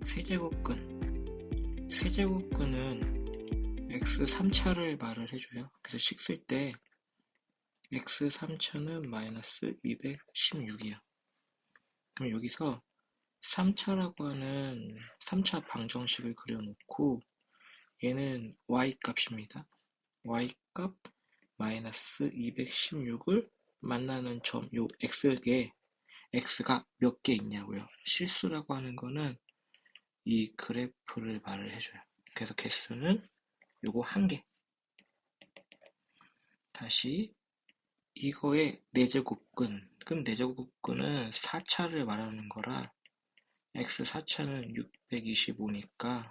세제곱근은 x 3차를 말을 해줘요. 그래서 식 쓸 때 x 3차는 마이너스 216이야. 그럼 여기서 3차라고 하는 3차 방정식을 그려놓고 얘는 y값입니다. y값 마이너스 216을 만나는 점, 요 x에 x가 몇 개 있냐고요. 실수라고 하는 거는 이 그래프를 말을 해줘요. 그래서 개수는 요거 1개. 다시 이거의 4제곱근. 그럼 4제곱근은 4차를 말하는 거라 x 4차는 625니까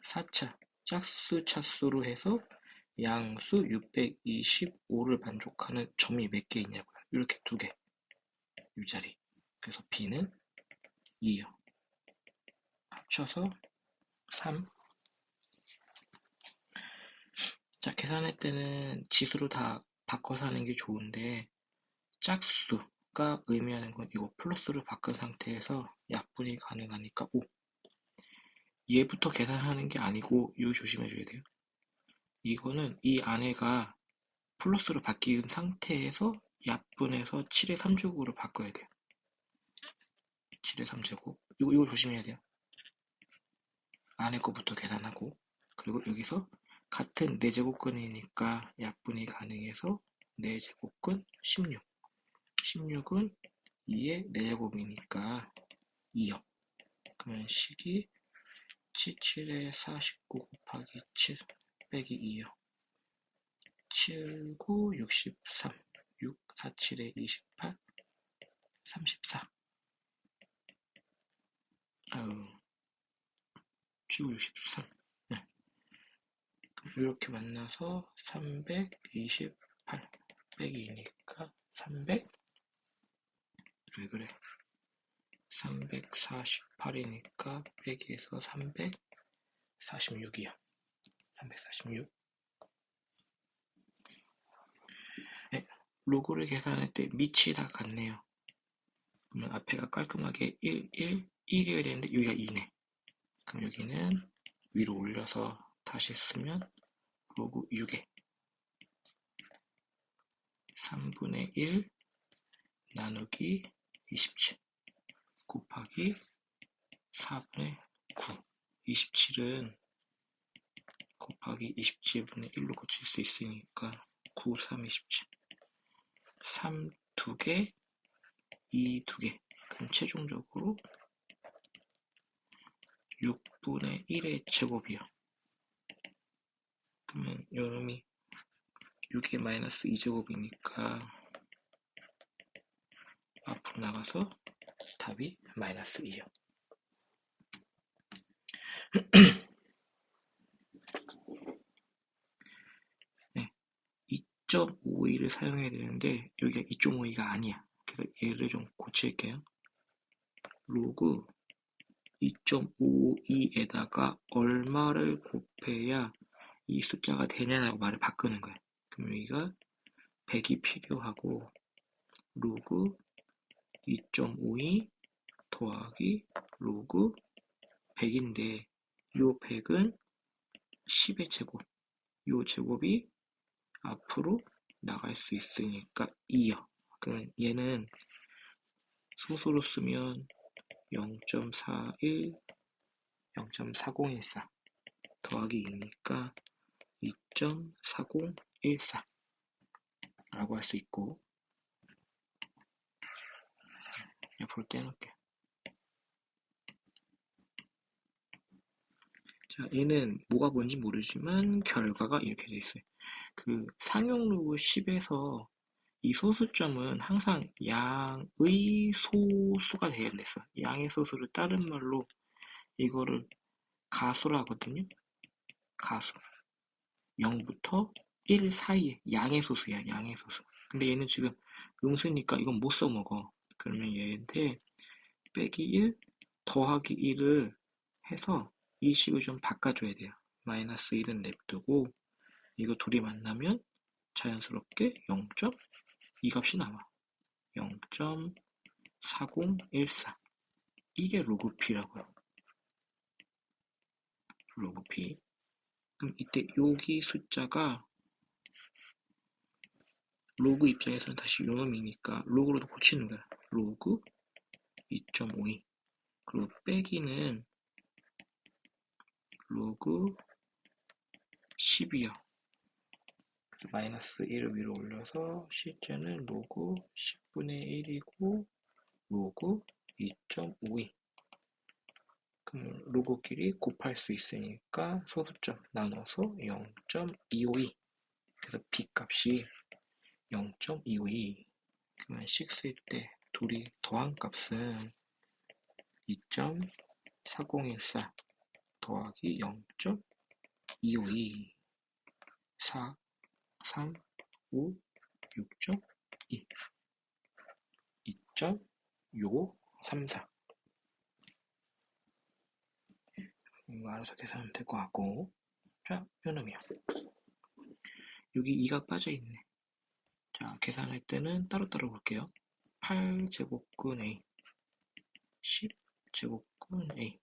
4차 짝수 차수로 해서 양수 625를 만족하는 점이 몇 개 있냐고요. 이렇게 2개. 이 자리. 그래서 b는 2요. 합쳐서 3. 자, 계산할 때는 지수로 다 바꿔서 하는 게 좋은데 짝수가 의미하는 건 이거 플러스로 바꾼 상태에서 약분이 가능하니까 5. 얘부터 계산하는 게 아니고 이거 조심해줘야 돼요. 이거는 이 안에가 플러스로 바뀐 상태에서 약분해서 7의 3제곱으로 바꿔야 돼요. 7의 3제곱. 이거 조심해야 돼요. 안에 거부터 계산하고 그리고 여기서 같은 4제곱근이니까 약분이 가능해서 4제곱근 16. 16은 2의 4제곱이니까 2요. 그러면 식이 77에 49 곱하기 7 빼기 2요. 7, 9, 63. 6, 4, 7에 28, 34. 7, 63. 네. 이렇게 만나서 328 빼기 2니까 300. 왜 그래? 348이니까 빼기해서 346이야. 346. 네, 로그를 계산할 때 밑이 다 같네요. 그러면 앞에가 깔끔하게 1, 1, 1이어야 되는데 여기가 2네. 그럼 여기는 위로 올려서 다시 쓰면 로그 6에 3분의 1 나누기 27 곱하기 4분의 9. 27은 곱하기 27분의 1로 고칠 수 있으니까 9, 3, 27. 3 2개, 2 2개. 그럼 최종적으로 6분의 1의 제곱이요. 그러면 요놈이 6의 마이너스 2제곱이니까 앞으로 나가서 답이 마이너스 2요. 네, 2.52를 사용해야 되는데 여기가 2.52가 아니야. 그래서 얘를 좀 고칠게요. 로그 2.52에다가 얼마를 곱해야 이 숫자가 되냐라고 말을 바꾸는 거야. 그럼 여기가 100이 필요하고 로그 2.52 더하기 로그 100인데 요 100은 10의 제곱. 요 제곱이 앞으로 나갈 수 있으니까 2요. 그러면 얘는 소수로 쓰면 0.41, 0.4014 더하기 2니까 2.4014 라고 할 수 있고 옆으로 떼놓을게요. 자, 얘는 뭐가 뭔지 모르지만 결과가 이렇게 돼 있어요. 그 상용 로그 10에서 이 소수점은 항상 양의 소수가 되어냈어. 양의 소수를 다른 말로 이거를 가수라 하거든요. 가수. 0부터 1 사이에 양의 소수야. 양의 소수. 근데 얘는 지금 음수니까 이건 못 써먹어. 그러면 얘한테 빼기 1 더하기 1을 해서 이 식을 좀 바꿔줘야 돼요. 마이너스 1은 냅두고 이거 둘이 만나면 자연스럽게 0. 이 값이 나와. 0.4014. 이게 로그 P라고요. 로그 p. 그럼 이때 여기 숫자가 로그 입장에서는 다시 요놈이니까 로그로도 고치는 거야. 로그 2.52. 그리고 빼기는 로그 10이요. 마이너스 1을 위로 올려서 실제는 로그 10분의 1이고 로그 2.52. 그럼 로그끼리 곱할 수 있으니까 소수점 나눠서 0.252. 그래서 b 값이 0.252. 그러면 6일 때 둘이 더한 값은 2.4014 더하기 0.252 4, 3, 5, 6.2 2.6534. 이거 알아서 계산하면 될 것 같고. 자, 요놈이요. 여기 2가 빠져있네. 자, 계산할 때는 따로따로 볼게요. 8제곱근 A 10제곱근 A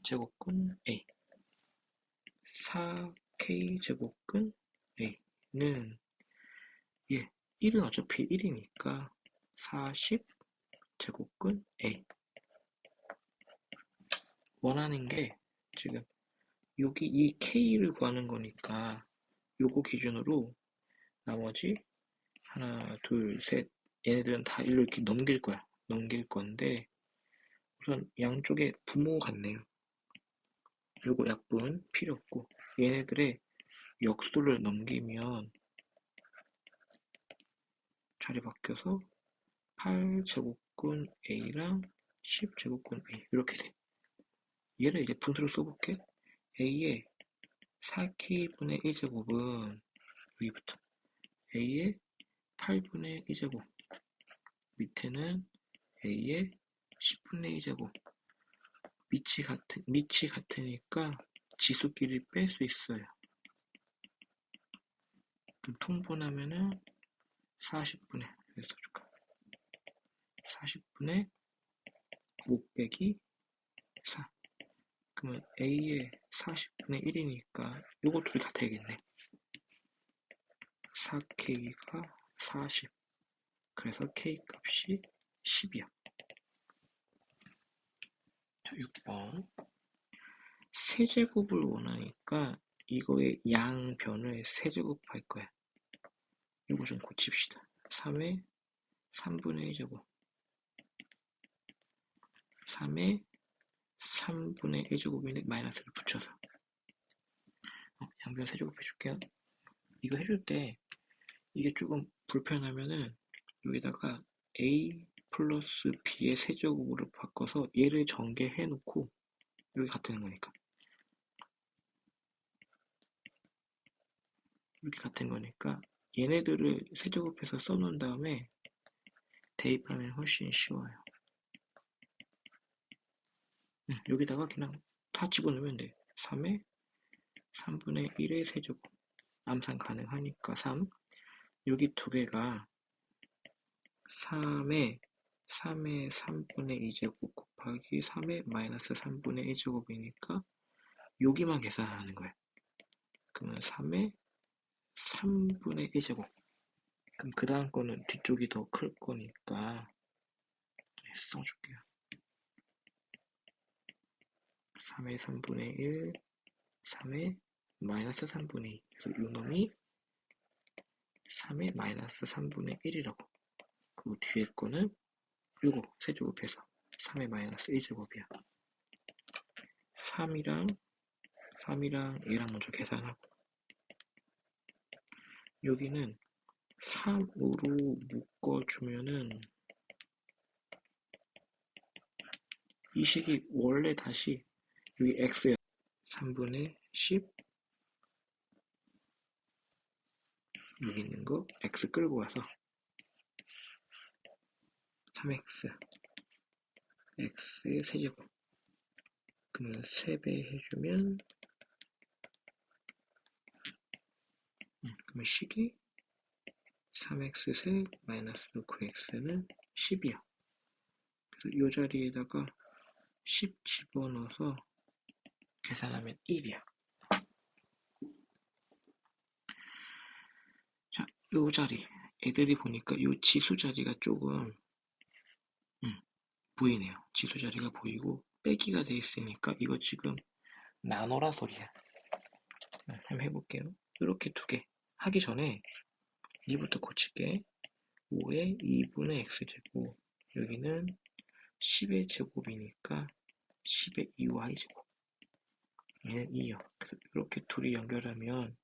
40제곱근 A 4K제곱근 A는 1은 어차피 1이니까 40제곱근 A. 원하는 게 지금 여기 이 K를 구하는 거니까 요거 기준으로 나머지 하나, 둘, 셋 얘네들은 다 일로 이렇게 넘길 거야. 넘길 건데 우선 양쪽에 부모 같네요. 요거 약분 필요 없고 얘네들의 역수를 넘기면 자리 바뀌어서 8제곱근 A랑 10제곱근 A 이렇게 돼. 얘를 이제 분수를 써볼게. A의 4K분의 1제곱은 여기부터 A의 8분의 1제곱 밑에는 A의 10분의 1제곱 밑이 같으니까 지수끼리 뺄 수 있어요. 그럼 통분하면은 40분의 40분의 5 빼기 4. 그러면 A의 40분의 1이니까 요거 둘이 같아야겠네. 4K가 40. 그래서 K 값이 10이야. 자, 6번. 세제곱을 원하니까 이거의 양변을 세제곱할 거야. 이거 좀 고칩시다. 3의 3분의 1제곱 3의 3분의 1제곱인데 마이너스를 붙여서 양변 세제곱 해줄게요. 이거 해줄 때 이게 조금 불편하면은 여기다가 A 플러스 B의 세제곱으로 바꿔서 얘를 전개해 놓고 여기 같은 거니까 이렇게 같은 거니까 얘네들을 세제곱해서 써놓은 다음에 대입하면 훨씬 쉬워요. 여기다가 그냥 다 집어넣으면 돼. 3의 3분의 1의 세제곱 암산 가능하니까 3. 여기 두 개가 3의 3분의 2제곱 곱하기 3의 마이너스 3분의 1제곱이니까 여기만 계산하는 거야. 그러면 3의 3분의 1제곱. 그럼 그 다음 거는 뒤쪽이 더 클 거니까 써줄게요. 3의 3분의 1, 3의 마이너스 3분의 2. 그래서 이 놈이 3의 마이너스 3분의 1이라고. 그리고 뒤에 거는 요거 세제곱해서 3의 마이너스 1제곱이야. 3이랑 얘랑 먼저 계산하고 여기는 3으로 묶어주면은 이 식이 원래 다시 여기 x야. 3분의 10 여기 있는 거 x 끌고 와서 3x x의 세제곱 그러면 3배 해주면 그러면 식이 3x 셋 마이너스 9x는 10이야. 이 자리에다가 10 집어넣어서 계산하면 1이야. 자, 요 자리 애들이 보니까 요 지수 자리가 조금 보이네요. 지수 자리가 보이고 빼기가 돼 있으니까 이거 지금 나눠라 소리야. 한번 해볼게요. 이렇게 두 개 하기 전에 이부터 고칠게. 5의 2분의 x제곱, 여기는 10의 제곱이니까 10의 2y제곱, 얘는 2요. 그래서 이렇게 둘이 연결하면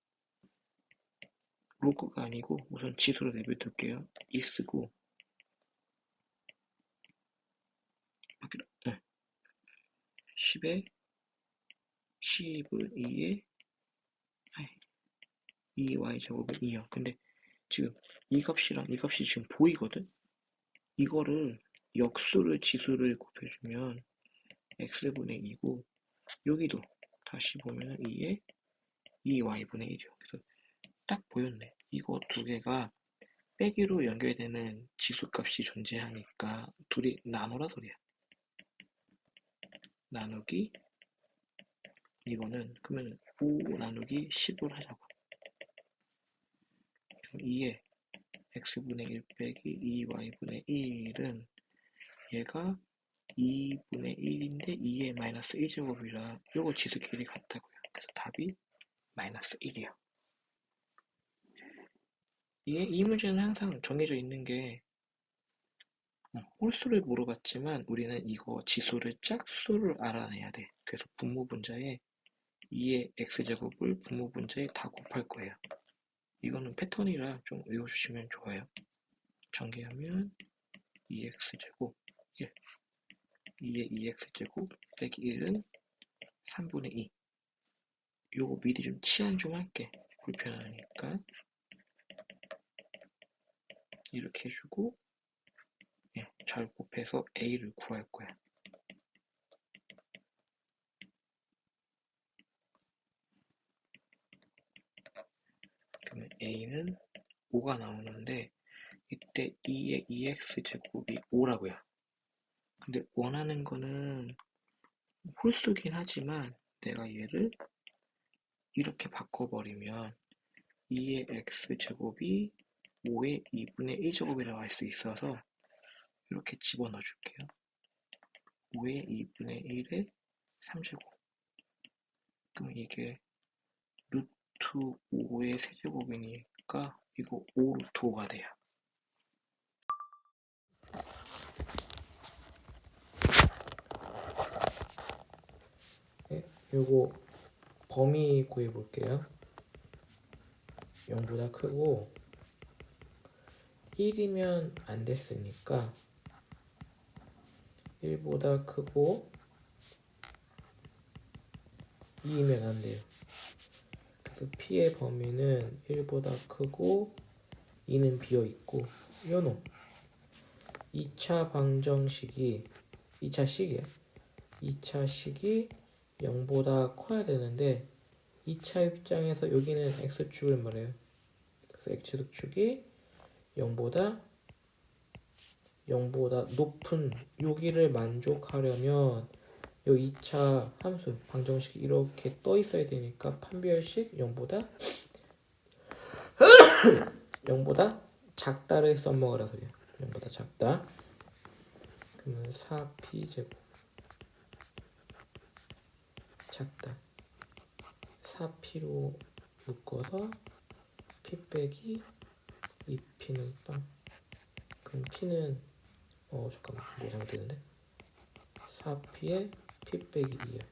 로그가 아니고 우선 지수로 내비둘게요. 2 쓰고 10의 10을 2의 2y제곱은 2요. 근데 지금 이 값이랑 이 값이 지금 보이거든? 이거를 역수를 지수를 곱해주면 x분의 2고, 여기도 다시 보면 2에 2y분의 1이요. 그래서 딱 보였네. 이거 두 개가 빼기로 연결되는 지수값이 존재하니까 둘이 나누라 소리야. 나누기, 이거는 그러면 5 나누기 10을 하자고. 그럼 2에 x분의 1 빼기 2y분의 1은 얘가 2분의 1인데 2의 마이너스 1제곱이라 요거 지수끼리 같다고요. 그래서 답이 마이너스 1이요. 이 문제는 항상 정해져 있는 게 홀수를 물어봤지만 우리는 이거 지수를 짝수를 알아내야 돼. 그래서 분모분자에 2의 x제곱을 분모분자에 다 곱할 거예요. 이거는 패턴이라 좀 외워주시면 좋아요. 전개하면 2x제곱 1, 2의 2x제곱 빼기 1은 3분의 2. 요거 미리 좀 치환 좀 할게. 불편하니까 이렇게 해주고, 잘 곱해서 a를 구할 거야. 그러면 a는 5가 나오는데 이때 2의 2x제곱이 5라고요. 근데 원하는 거는 홀수긴 하지만 내가 얘를 이렇게 바꿔버리면 2의 x제곱이 5의 2분의 1제곱이라고 할 수 있어서 이렇게 집어넣어 줄게요. 5의 2분의 1의 3제곱. 그럼 이게 루트 5의 세제곱이니까 이거 5 루트 5가 돼요. 요거 범위 구해볼게요. 0보다 크고 1이면 안 됐으니까 1보다 크고 2이면 안 돼요. 그래서 P의 범위는 1보다 크고 2는 비어있고, 요놈 2차 방정식이 2차 식이에요. 2차 식이 0보다 커야 되는데 2차 입장에서 여기는 x축을 말해요. 그래서 x축이 0보다 높은 여기를 만족하려면 이 2차 함수 방정식이 이렇게 떠 있어야 되니까 판별식 0보다 작다를 써먹으라 소리야. 0보다 작다. 그러면 4p제곱 작다. 4p로 묶어서 p 빼기 2p는 빵. 그럼 p는 잠깐만, 뭐 잘못됐는데? 4p에 p 빼기 2야.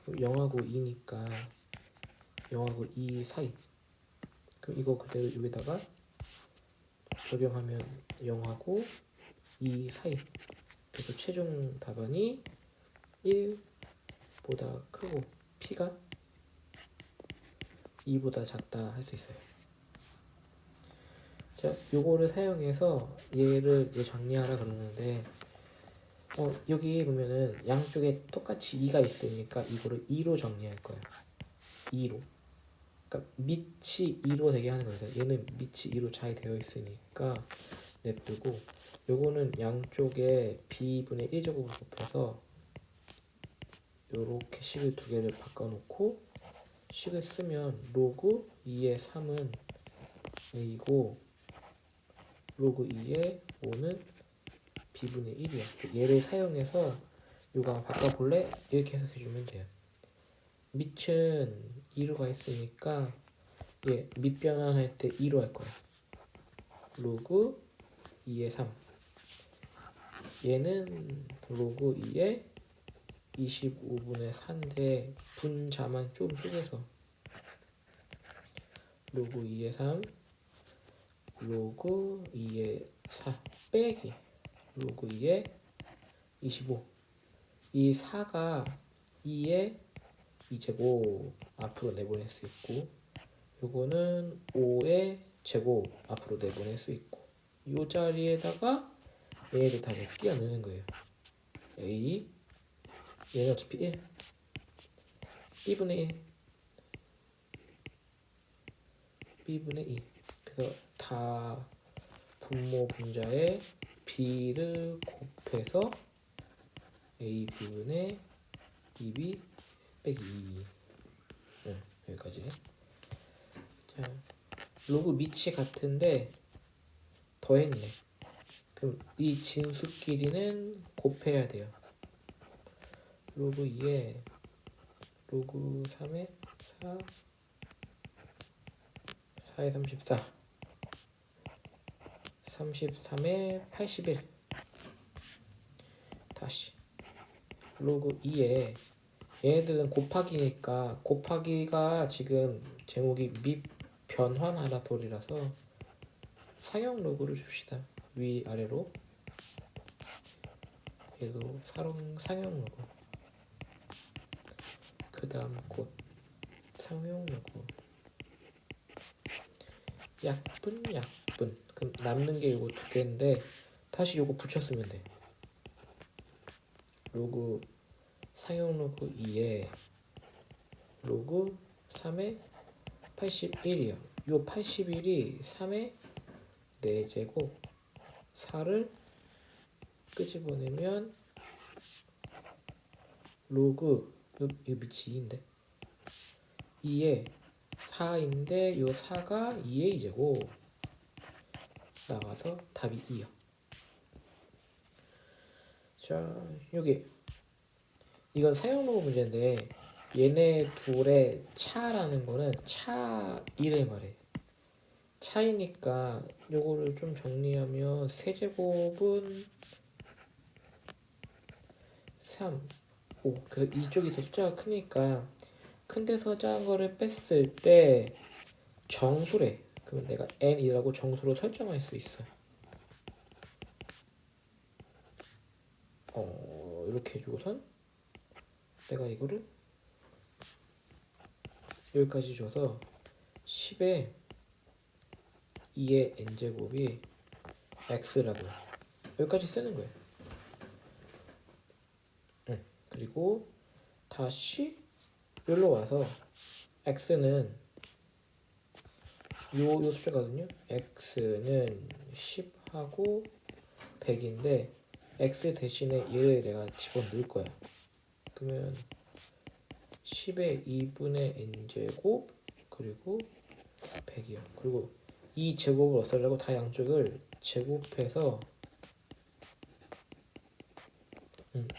그럼 0하고 2니까 0하고 2 사이. 그럼 이거 그대로 여기다가 적용하면 0하고 2 사이. 그래서 최종 답안이 1보다 크고 p가 2보다 작다 할 수 있어요. 자, 요거를 사용해서 얘를 이제 정리하라 그러는데, 여기 보면은 양쪽에 똑같이 2가 있으니까 이거를 2로 정리할 거야. 2로. 그러니까 밑이 2로 되게 하는 거예요. 얘는 밑이 2로 잘 되어 있으니까 냅두고 요거는 양쪽에 b분의 1제곱을 곱해서 요렇게 식을 두 개를 바꿔놓고 식을 쓰면 로그 2의 3은 a고 로그 2의 5는 b분의 1이야. 얘를 사용해서 요거 한번 바꿔볼래? 이렇게 해석해주면 돼요. 밑은 2로 가 있으니까 얘 밑변환할 때 2로 할 거야. 로그 2의 3. 얘는 로그 2의 25분의 4인데 분자만 좀 쪼개서 로그 2의 3 로그 2의 4 빼기 로그 2의 25. 이 4가 2의 2제곱 앞으로 내보낼 수 있고 요거는 5의 제곱 앞으로 내보낼 수 있고 요 자리에다가 얘를 다 끼워 넣는 거예요. a 얘는 어차피 1 b분의 1 b분의 2 그래서 다 분모 분자에 b를 곱해서 a b분의 2b 빼기 2 여기까지. 자, 로그 밑이 같은데 더했네. 그럼 이 진수끼리는 곱해야 돼요. 로그 2에 로그 3에 4 4에 34 33에 81 다시 로그 2에 얘네들은 곱하기니까 곱하기가 지금 제목이 밑변환하라 소리라서 상형 로그를 줍시다. 위아래로 얘도 상형 로그 그 다음 곧 상형 로그 약분 그럼 남는 게 요거 두 개인데 다시 요거 붙였으면 돼. 로그 상형 로그 2에 로그 3에 81이요. 요 81이 3의 4제곱 4를 끄집어내면 로그 요 밑이 2인데 2에 4인데 요 4가 2의 2제곱 나가서 답이 2요. 자 여기 이건 사용로그 문제인데 얘네 둘의 차라는 거는 차이를 말해. 차이니까 요거를 좀 정리하면 세제곱은 3, 5. 그 이쪽이 더 숫자가 크니까 큰 데서 작은 거를 뺐을 때 정수래. 그러면 내가 n이라고 정수로 설정할 수 있어. 이렇게 해주고선 내가 이거를 여기까지 줘서 10에 2의 n제곱이 x라고 여기까지 쓰는 거예요. 그리고 다시 여기로 와서 x는 요 숫자거든요. x는 10하고 100인데 x 대신에 얘를 내가 집어넣을 거야. 그러면 10의 2분의 n제곱 그리고 100이요. 그리고 이 제곱을 없애려고 다 양쪽을 제곱해서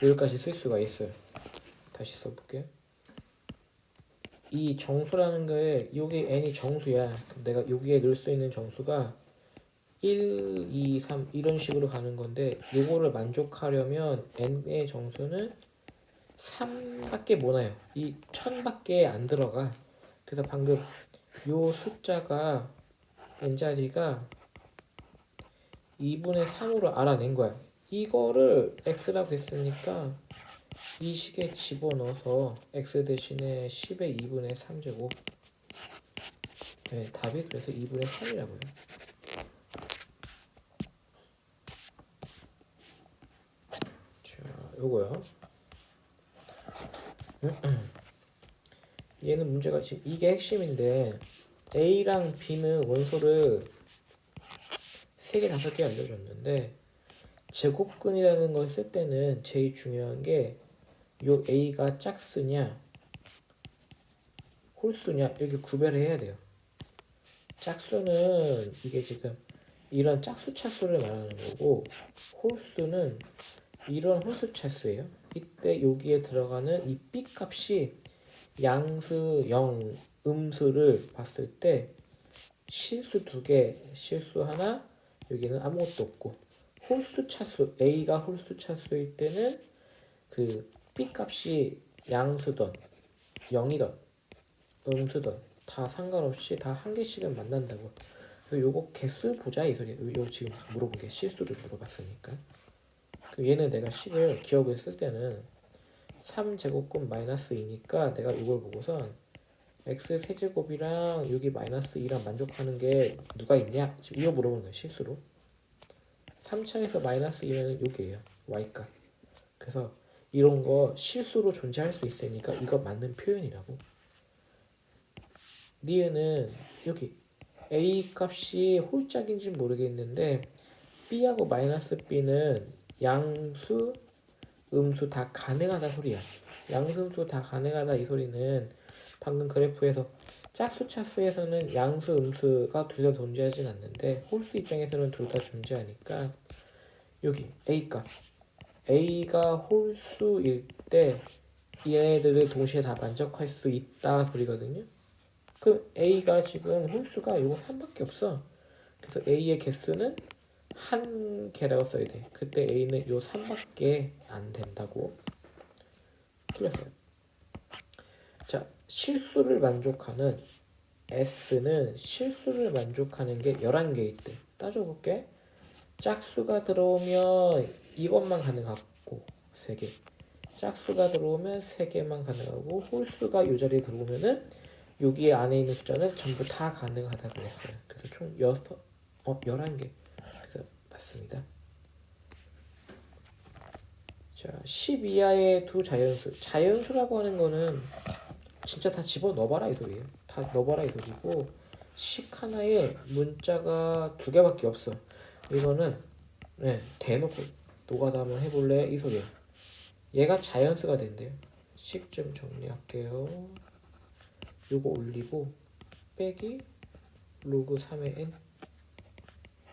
여기까지 쓸 수가 있어요. 다시 써볼게요. 이 정수라는 거에 여기 n이 정수야. 내가 여기에 넣을 수 있는 정수가 1, 2, 3 이런 식으로 가는 건데 요거를 만족하려면 n의 정수는 3밖에 못 와요. 이 1000밖에 안 들어가. 그래서 방금 요 숫자가 n자리가 2분의 3으로 알아낸 거야. 이거를 x라고 했으니까 이 식에 집어넣어서 x 대신에 10의 2분의 3제곱 네, 답이 그래서 2분의 3이라고요. 자, 요거요. 얘는 문제가 지금 이게 핵심인데 A랑 B는 원소를 3개, 5개 알려줬는데 제곱근이라는 걸 쓸 때는 제일 중요한 게 요 A가 짝수냐 홀수냐 이렇게 구별을 해야 돼요. 짝수는 이게 지금 이런 짝수 차수를 말하는 거고 홀수는 이런 홀수 차수예요. 이때 여기에 들어가는 이 B 값이 양수 0, 음수를 봤을 때 실수 2개, 실수 하나, 여기는 아무것도 없고 홀수 차수, A가 홀수 차수일 때는 그 B 값이 양수던 0이던 음수던 다 상관없이 다 한 개씩은 만난다고. 그래서 요거 개수 보자 이 소리야. 요 지금 물어본 게 실수를 물어봤으니까. 얘는 내가 식을 기억을 쓸 때는 3제곱근 마이너스 2니까 내가 이걸 보고선 x 세제곱이랑 여기 마이너스 2랑 만족하는 게 누가 있냐? 지금 이거 물어보는 거예요. 실수로. 3차에서 마이너스 2는 여기에요. y값. 그래서 이런 거 실수로 존재할 수 있으니까 이거 맞는 표현이라고. 니은은 여기 a 값이 홀짝인지 모르겠는데 b하고 마이너스 b는 양수, 음수 다 가능하다 소리야. 양수, 음수 다 가능하다 이 소리는 방금 그래프에서 짝수, 차수에서는 양수, 음수가 둘 다 존재하진 않는데 홀수 입장에서는 둘 다 존재하니까 여기 A값 A가 홀수일 때 얘네들을 동시에 다 만족할 수 있다 소리거든요. 그럼 A가 지금 홀수가 요거 3밖에 없어. 그래서 A의 개수는 한 개라고 써야 돼. 그때 A는 요 3밖에 안 된다고. 틀렸어요. 자, 실수를 만족하는 S는 실수를 만족하는 게 11개 있대. 따져볼게. 짝수가 들어오면 이것만 가능하고 3개. 짝수가 들어오면 3개만 가능하고 홀수가 이 자리에 들어오면은 여기 안에 있는 숫자는 전부 다 가능하다고 그랬어요. 그래서 총 11개. 그래서 맞습니다. 자, 10 이하의 두 자연수. 자연수라고 하는 거는 진짜 다 집어넣어봐라 이 소리예요. 다 넣어봐라 이 소리고 식 하나에 문자가 2개밖에 없어. 이거는 대놓고 노가다 한번 해볼래 이 소리야. 얘가 자연수가 된대요. 식 좀 정리할게요. 요거 올리고 빼기 로그 3의 n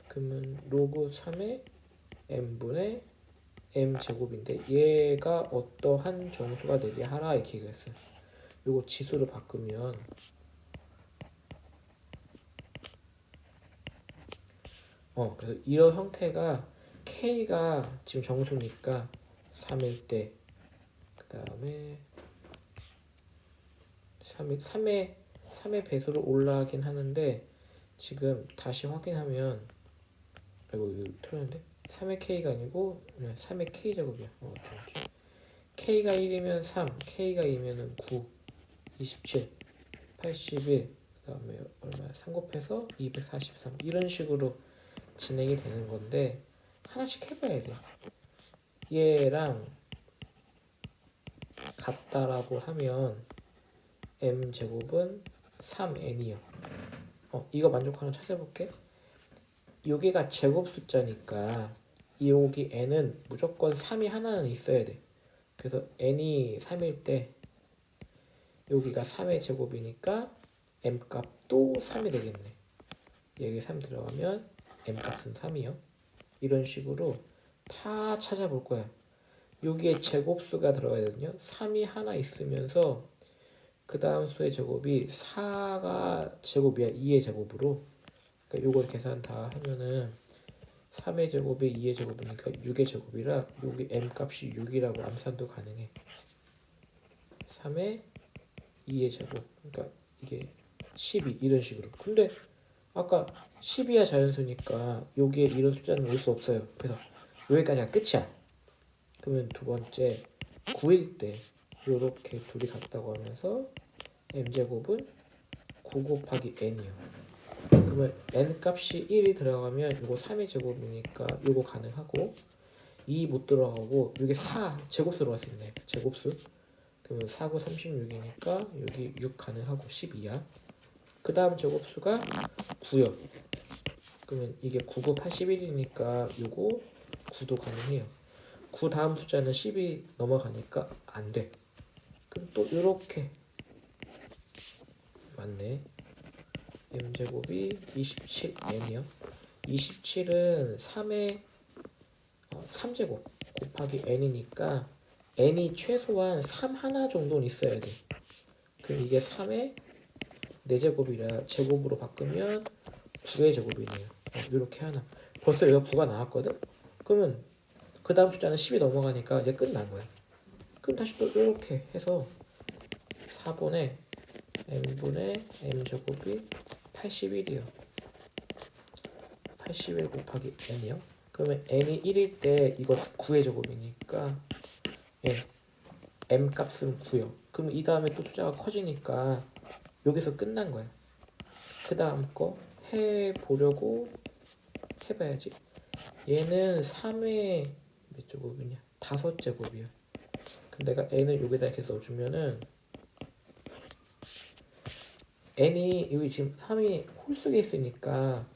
그러면 로그 3의 n분의 m제곱인데 얘가 어떠한 정수가 되게 하라 이렇게 얘기했어요. 요거 지수로 바꾸면 그래서 이런 형태가 K가 지금 정수니까 3일 때 그 다음에 3의 배수로 올라가긴 하는데 지금 다시 확인하면 이거 틀렸는데 3의 K가 아니고 3의 K제곱이야. K가 1이면 3, K가 2면 9, 27, 81, 그 다음에 얼마야? 3 곱해서 243 이런 식으로 진행이 되는 건데 하나씩 해봐야 돼. 얘랑 같다라고 하면 m제곱은 3n이요. 이거 만족하는 찾아볼게. 여기가 제곱 숫자니까 여기 n은 무조건 3이 하나는 있어야 돼. 그래서 n이 3일 때 여기가 3의 제곱이니까 m값도 3이 되겠네. 여기 3 들어가면 m값은 3이요. 이런 식으로 다 찾아볼 거야. 여기에 제곱수가 들어가야 되거든요. 3이 하나 있으면서 그 다음 수의 제곱이 4가 제곱이야. 2의 제곱으로. 그러니까 요걸 계산 다 하면은 3의 제곱이 2의 제곱이니까 6의 제곱이라 여기 m값이 6이라고 암산도 가능해. 3의 2의 제곱. 그러니까 이게 12 이런 식으로. 근데 아까 12야 자연수니까 여기에 이런 숫자는 올 수 없어요. 그래서 여기까지가 끝이야. 그러면 두 번째 9일 때 요렇게 둘이 같다고 하면서 m제곱은 9 곱하기 n이요. 그러면 n 값이 1이 들어가면 이거 3의 제곱이니까 이거 가능하고 2 못 들어가고 여기 4 제곱수 들어갈 수 있네. 제곱수. 그러면 4, 9, 36이니까 여기 6 가능하고 12야. 그 다음 제곱수가 9요. 그러면 이게 9고 81이니까 요거 9도 가능해요. 9 다음 숫자는 10이 넘어가니까 안 돼. 그럼 또 요렇게 맞네. m제곱이 27n이요. 27은 3의 3제곱 곱하기 n이니까 n이 최소한 3 하나 정도는 있어야 돼. 그럼 이게 3의 4제곱이라 제곱으로 바꾸면 9의 제곱이네요. 이렇게 하나. 벌써 여기가 9가 나왔거든? 그러면 그 다음 숫자는 10이 넘어가니까 이제 끝난 거야. 그럼 다시 또 이렇게 해서 4분의 n분의 m제곱이 81이요. 81 곱하기 n이요. 그러면 n이 1일 때 이거 9의 제곱이니까 m 값은 9요. 그럼 이 다음에 또 숫자가 커지니까 여기서 끝난 거야. 그 다음 거 해보려고 해봐야지. 얘는 3의 몇 제곱이냐? 5제곱이야. 그럼 내가 n을 여기다 이렇게 써주면은 n이 여기 지금 3이 홀수에 있으니까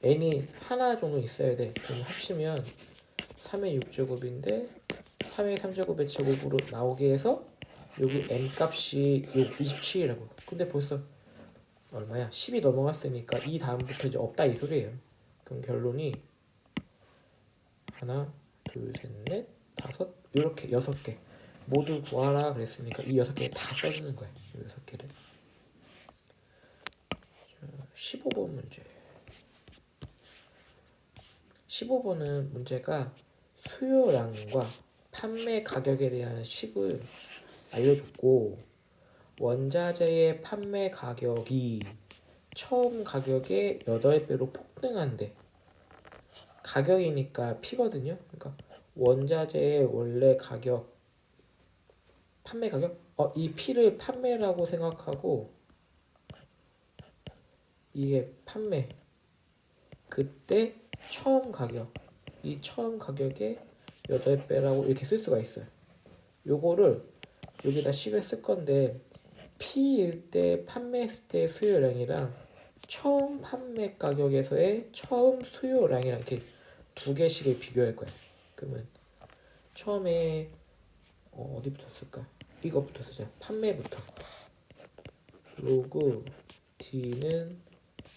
n이 하나 정도 있어야 돼. 그럼 합치면 3의 6제곱인데 3의 3제곱의 제곱으로 나오게 해서 여기 n 값이 27이라고. 근데 벌써 얼마야? 10이 넘어갔으니까 이 다음부터 이제 없다 이 소리예요. 그럼 결론이 하나, 둘, 셋, 넷, 다섯 이렇게 6개 모두 구하라 그랬으니까 이 6개 다 써주는 거야. 이 6개를. 15번 문제. 15번은 문제가 수요량과 판매 가격에 대한 식을 알려줬고 원자재의 판매 가격이 처음 가격의 8배로 폭등한대. 가격이니까 P거든요. 그러니까 원자재의 원래 가격, 판매 가격? 이 P를 판매라고 생각하고 이게 판매. 그때 처음 가격, 이 처음 가격의 8배라고 이렇게 쓸 수가 있어요. 요거를 여기다 10에 쓸 건데 P일 때 판매했을 때 수요량이랑 처음 판매 가격에서의 처음 수요량이랑 이렇게 두 개씩을 비교할 거야. 그러면 처음에 어디부터 쓸까? 이거부터 쓰자. 판매부터. 로그 D는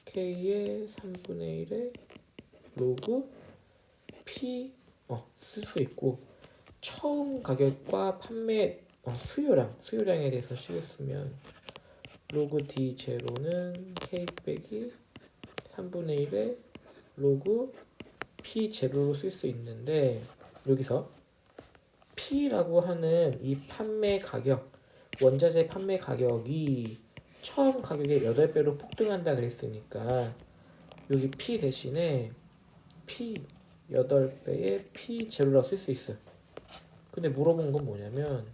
K의 3분의 1에 로그 P 쓸 수 있고 처음 가격과 판매 수요량에 대해서 쓰였으면 로그 D 제로는 K 빼기 3분의 1에 로그 P 제로로 쓸 수 있는데 여기서 P라고 하는 이 판매 가격 원자재 판매 가격이 처음 가격의 8배로 폭등한다 그랬으니까 여기 P 대신에 P 8배의 P 제로라고 쓸 수 있어. 근데 물어본 건 뭐냐면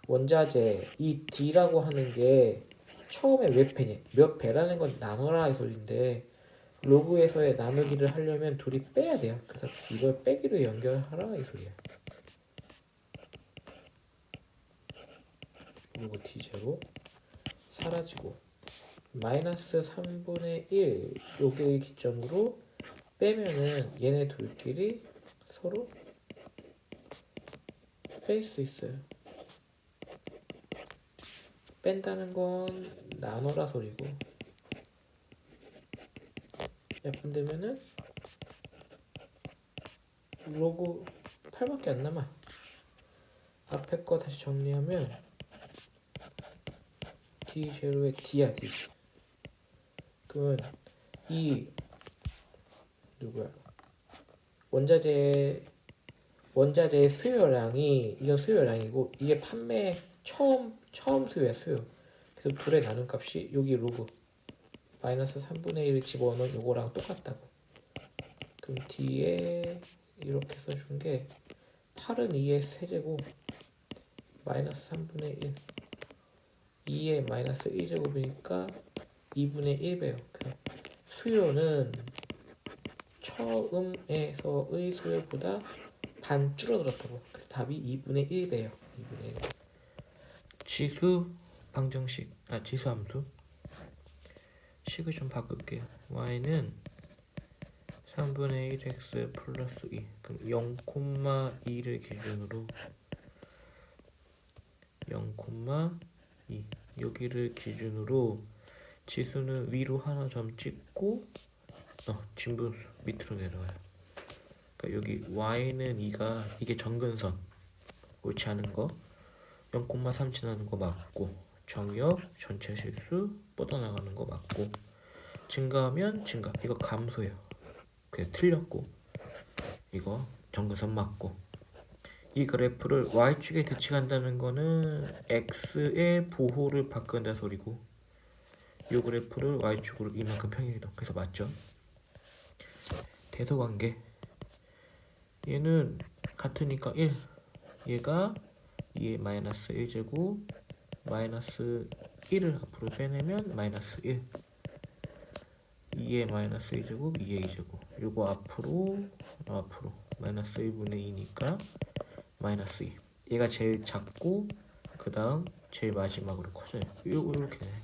원자재 이 D라고 하는 게 처음에 몇 배냐? 몇 배라는 건 나눠라 이 소리인데 로그에서의 나누기를 하려면 둘이 빼야 돼요. 그래서 이걸 빼기로 연결하라 이 소리야. 로그 D0 사라지고 마이너스 3분의 1 요게 기점으로 빼면은 얘네 둘끼리 서로 뺄 수 있어요. 뺀다는 건 나눠라 소리고 약분되면은 로그 8밖에 안 남아. 앞에 거 다시 정리하면 D0의 D야 D. 그러면 이 누구야? 원자재의 수요량이 이건 수요량이고 이게 판매 처음 수요야 수요. 그래서 둘의 나눈 값이 여기 로그 마이너스 3분의 1을 집어넣은 요거랑 똑같다고. 그럼 D에 이렇게 써준 게 8은 2의 세제곱 마이너스 3분의 1 2의 마이너스 1제곱이니까 2분의 1배요. 수요는 처음에서의 수요보다 반 줄어들었다고. 그래서 답이 2분의 1배요. 2분의 1. 지수 방정식, 지수 함수 식을 좀 바꿀게요. y는 3분의 1x 플러스 2. 그럼 0,2를 기준으로 0,2 여기를 기준으로 지수는 위로 하나 점 찍고 진분수 밑으로 내려와요. 그러니까 여기 y는 2가 이게 정근선 옳지 않은 거 0,3 지나는 거 맞고 정역 전체 실수 뻗어나가는 거 맞고 증가하면 증가 이거 감소해요. 그냥 틀렸고 이거 정근선 맞고 이 그래프를 y축에 대칭한다는 거는 x의 보호를 바꾼다 소리고 이 그래프를 y축으로 이만큼 평행이동 그래서 맞죠? 대소관계 얘는 같으니까 1 얘가 2의 마이너스 1제곱 마이너스 1을 앞으로 빼내면 마이너스 1 2의 마이너스 1제곱 2의 2제곱 요거 앞으로 마이너스 1분의 2니까 마이너스 2 얘가 제일 작고 그 다음 제일 마지막으로 커져요. 요렇게 되네.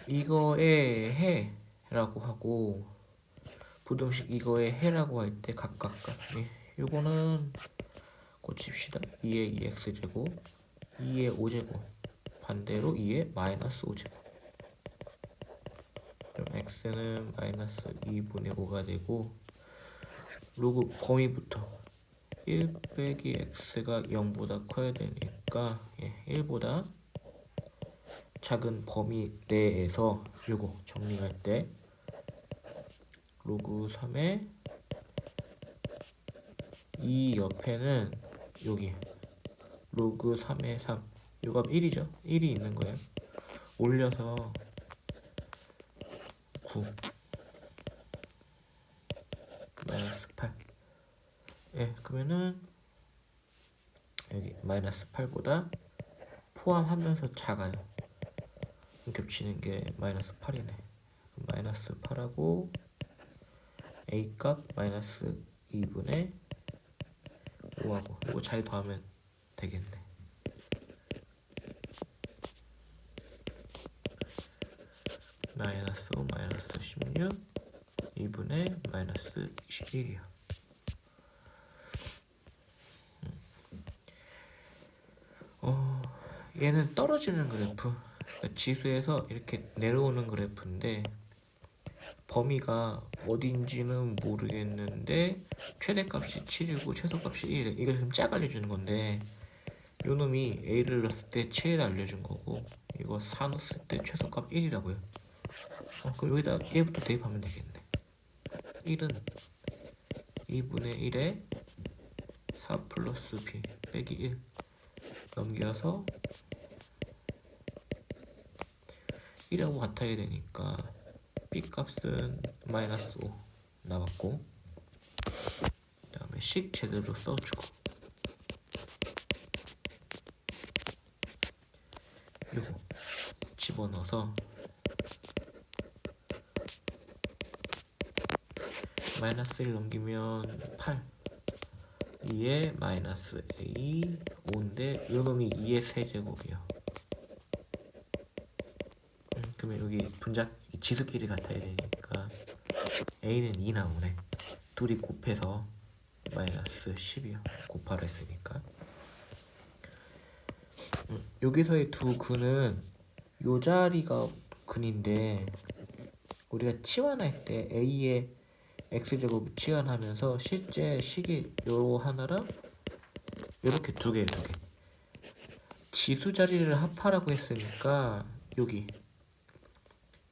이거의 해라고 하고 부등식 이거의 해라고 할 때 각각 요거는 고칩시다. 2의 2x제곱 2의 5제곱 반대로 2의 마이너스 5제곱 그럼 x는 마이너스 2분의 5가 되고 로그 범위부터 1 빼기 x가 0보다 커야 되니까 1보다 작은 범위 내에서 요거 정리할 때 로그 3의 2 옆에는 여기 로그 3의 3 요값 1이죠. 1이 있는 거예요. 올려서 9 마이너스 8 그러면은 여기 마이너스 8보다 포함하면서 작아요. 겹치는 게 마이너스 8이네. 마이너스 8하고 A값 마이너스 2분의 5하고 이거 잘 더하면 되겠네. 마이너스 5 마이너스 16 2분의 마이너스 21이요. 얘는 떨어지는 그래프 그러니까 지수에서 이렇게 내려오는 그래프인데 범위가 어딘지는 모르겠는데 최대값이 7이고 최소값이 1이래. 이걸 지금 짝 알려주는 건데 요 놈이 A를 넣었을 때 7을 알려준 거고 이거 4 넣었을 때 최소값 1이라고요. 그럼 여기다 얘부터 대입하면 되겠네. 1은 2분의 1에 4 플러스 B 빼기 1 넘겨서 1하고 같아야 되니까 B 값은 마이너스 5 나왔고 그 다음에 식 제대로 써주고 요거 집어넣어서 마이너스 1 넘기면 8 2의 마이너스 A 5인데 요놈이 2의 세제곱이요. 그러면 여기 분자 지수끼리 같아야 되니까 A는 2 나오네. 둘이 곱해서 마이너스 10이요. 곱하라 했으니까 여기서의 두 근은 요 자리가 근인데 우리가 치환할 때 A의 x제곱 치환하면서 실제 식이 요 하나랑 요렇게 두 개. 지수 자리를 합하라고 했으니까 여기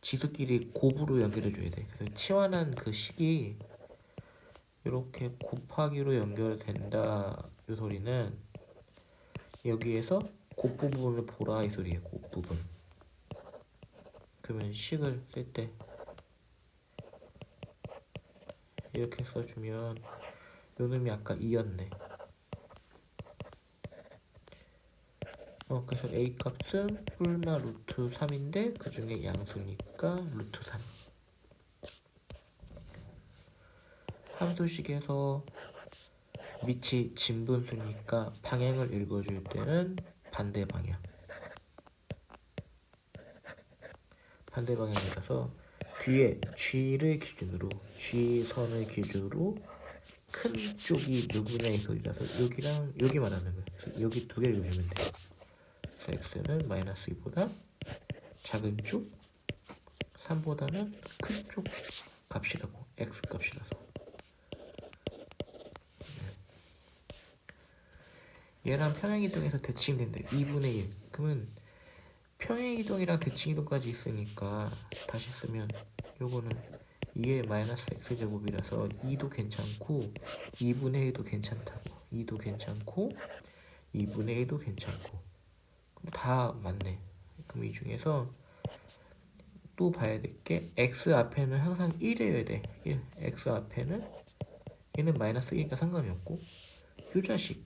지수끼리 곱으로 연결해줘야 돼. 그래서 치환한 그 식이 이렇게 곱하기로 연결된다. 이 소리는 여기에서 곱 부분을 보라 이 소리예요. 곱 부분. 그러면 식을 쓸 때 이렇게 써주면 요 놈이 아까 2였네. 그래서 A 값은 뿔마 루트 3인데 그 중에 양수니까 루트 3. 함수식에서 밑이 진분수니까 방향을 읽어줄 때는 반대 방향. 반대 방향이라서 뒤에 G를 기준으로 G선을 기준으로 큰 쪽이 누구냐의 소리라서 여기랑 여기 말하는 거예요. 그래서 여기 두 개를 그리면 돼요. 그래서 x는 마이너스 2보다 작은 쪽 3보다는 큰 쪽 값이라고 x 값이라서 얘랑 평행이동에서 대칭된대 2분의 1 그러면 평행이동이랑 대칭이동까지 있으니까 다시 쓰면 요거는 2의 마이너스 x제곱이라서 2도 괜찮고 2분의 1도 괜찮다고 2도 괜찮고 2분의 1도 괜찮고 다 맞네. 그럼 이 중에서 또 봐야 될 게 x 앞에는 항상 1이어야 돼. 1. x 앞에는 얘는 마이너스 1이니까 상관이 없고 요 자식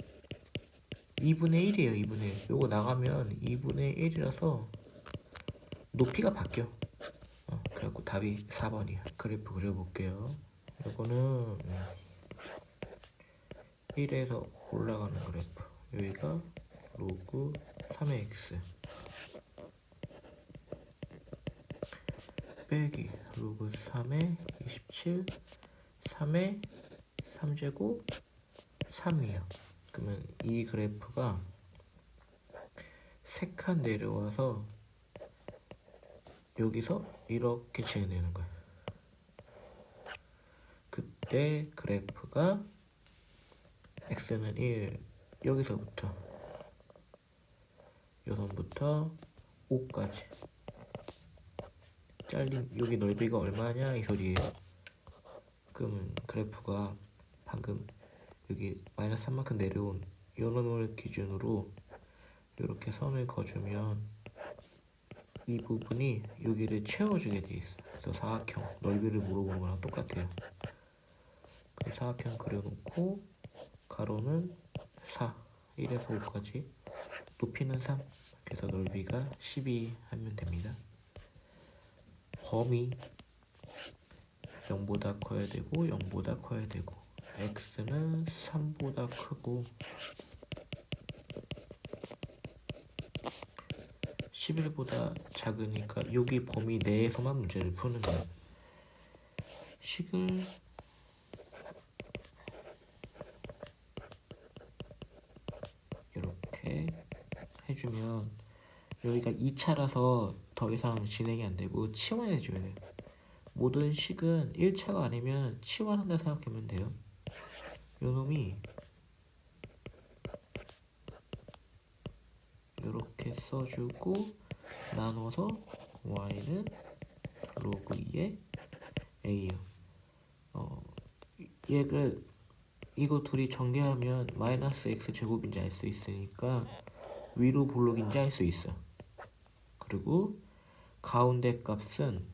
2분의 1이에요. 2분의 1. 요거 나가면 2분의 1이라서 높이가 바뀌어. 그래갖고 답이 4번이야. 그래프 그려볼게요. 요거는 1에서 올라가는 그래프. 여기가 로그 3의 x 빼기 로그 3의 27 3의 3제곱 3이에요. 그러면 이 그래프가 3칸 내려와서 여기서 이렇게 진행되는 거예요. 그때 그래프가 x는 1 여기서부터 요선부터 5까지 잘린 여기 넓이가 얼마냐 이 소리예요. 그러면 그래프가 방금 여기 마이너스 3만큼 내려온 요놈을 기준으로 이렇게 선을 그어주면 이 부분이 여기를 채워주게 돼 있어. 그래서 사각형 넓이를 물어보는 거랑 똑같아요. 그 사각형 그려놓고 가로는 4 1에서 5까지 높이는 3 그래서 넓이가 12 하면 됩니다. 범위 0보다 커야 되고 0보다 커야 되고 x는 3보다 크고 11보다 작으니까 여기 범위 내에서만 문제를 푸는 거예요. 식을 이렇게 해주면 여기가 2차라서 더 이상 진행이 안 되고 치환해줘야 돼요. 모든 식은 1차가 아니면 치환한다 생각하면 돼요. 요놈이 이렇게 써주고 나눠서 y는 로그 2의 a요. 얘를 이거 둘이 전개하면 마이너스 x 제곱인지 알 수 있으니까 위로 볼록인지 알 수 있어. 그리고 가운데 값은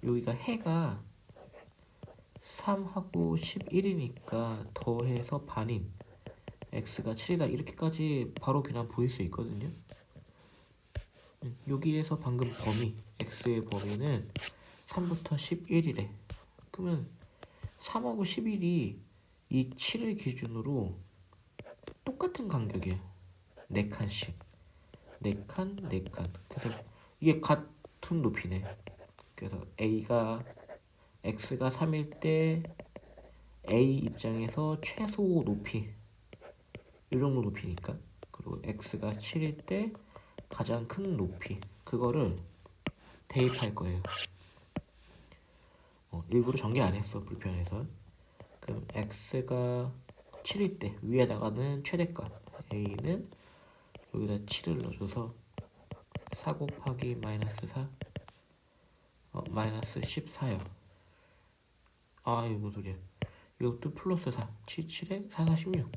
여기가 해가 3하고 11이니까 더해서 반인 x가 7이다 이렇게까지 바로 그냥 보일 수 있거든요. 여기에서 방금 범위 x의 범위는 3부터 11이래. 그러면 3하고 11이 이 7을 기준으로 똑같은 간격이에요. 4칸씩 4칸 4칸 그래서 이게 같은 높이네. 그래서 x가 3일 때 a 입장에서 최소 높이 이 정도 높이니까 그리고 x가 7일 때 가장 큰 높이 그거를 대입할 거예요. 일부러 전개 안 했어 불편해서. 그럼 x가 7일 때 위에다가는 최대값 a는 여기다 7을 넣어줘서 4 곱하기 마이너스 4 마이너스 14요. 아 이거 뭔 소리야. 이것도 플러스 4 7에 4, 4, 16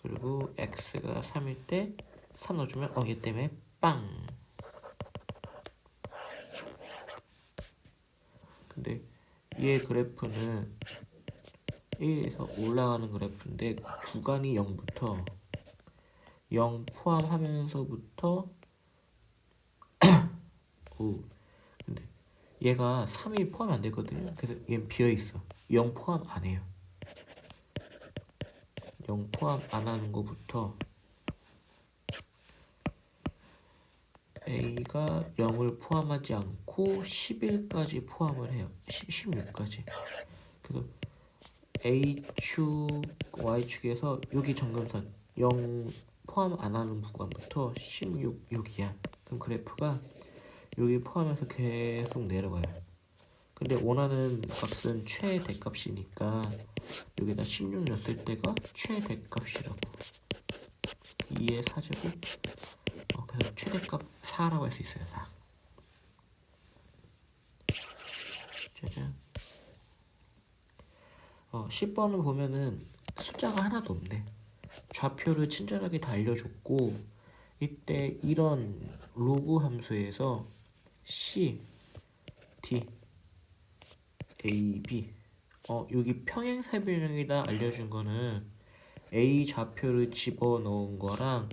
그리고 x가 3일 때 3 넣어주면 얘 때문에 빵. 근데 얘 그래프는 1에서 올라가는 그래프인데 구간이 0부터 0 포함하면서부터 근데 얘가 3이 포함 안 되거든요. 그래서 얘는 비어있어. 0 포함 안 해요. 0 포함 안 하는 거부터 A가 0을 포함하지 않고 11까지 포함을 해요. 16까지. 그래서 A축, Y축에서 여기 정점선 0 포함 안 하는 구간부터 16, 여기야. 그럼 그래프가 여기 포함해서 계속 내려가요. 근데 원하는 값은 최대값이니까 여기다 16 넣었을 때가 최대값이라고. 2의 4제곱. 그래서 최대값 4라고 할 수 있어요. 4. 짜잔. 10번을 보면은 숫자가 하나도 없네. 좌표를 친절하게 다 알려줬고, 이때 이런 로그 함수에서 C, D, A, B 여기 평행사변형이다 알려준 거는 A 좌표를 집어넣은 거랑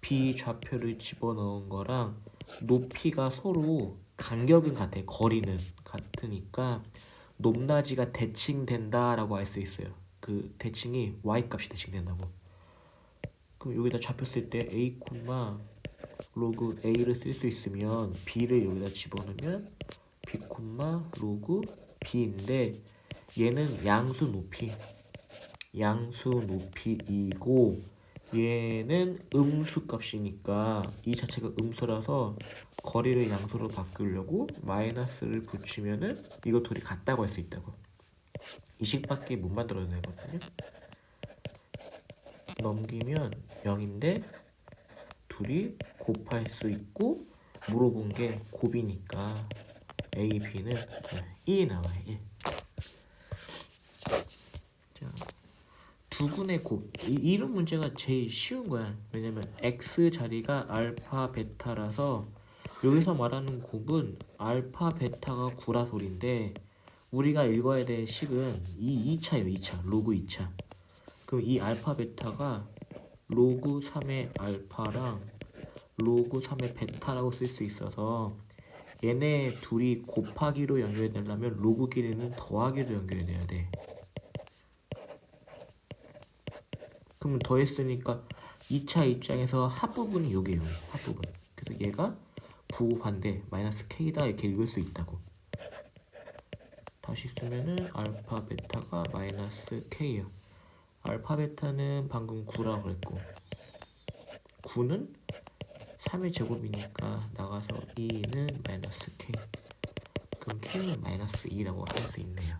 B 좌표를 집어넣은 거랑 높이가 서로 간격은 같아. 거리는 같으니까 높낮이가 대칭된다라고 할 수 있어요. 그 대칭이 y값이 대칭된다고. 그럼 여기다 좌표 쓸 때 a, 로그 a를 쓸 수 있으면 b를 여기다 집어넣으면 b, 로그 b인데 얘는 양수 높이이고 얘는 음수 값이니까 이 자체가 음수라서 거리를 양수로 바꾸려고 마이너스를 붙이면은 이거 둘이 같다고 할 수 있다고. 이 식밖에 못 만들어내거든요. 넘기면 0인데 둘이 곱할 수 있고 물어본 게 곱이니까 A, B는 1이 나와요. 1. 자, 두근의 곱. 이런 문제가 제일 쉬운 거야. 왜냐면 X 자리가 알파, 베타라서 여기서 말하는 곱은 알파, 베타가 9라 소린데 우리가 읽어야 될 식은 이 2차예요. 2차. 로그 2차. 그럼 이 알파, 베타가 로그 3의 알파랑 로그 3의 베타라고 쓸 수 있어서 얘네 둘이 곱하기로 연결되려면 로그 길이는 더하기로 연결돼야 돼. 그러면 더했으니까 2차 입장에서 합부분이 여기에요. 합부분. 그래서 얘가 부반대 마이너스 k다 이렇게 읽을 수 있다고. 다시 쓰면은 알파 베타가 마이너스 k예요. 알파 베타는 방금 9라고 그랬고 9는 3의 제곱이니까 나가서 2는 마이너스 k. 그럼 k는 마이너스 2라고 할 수 있네요.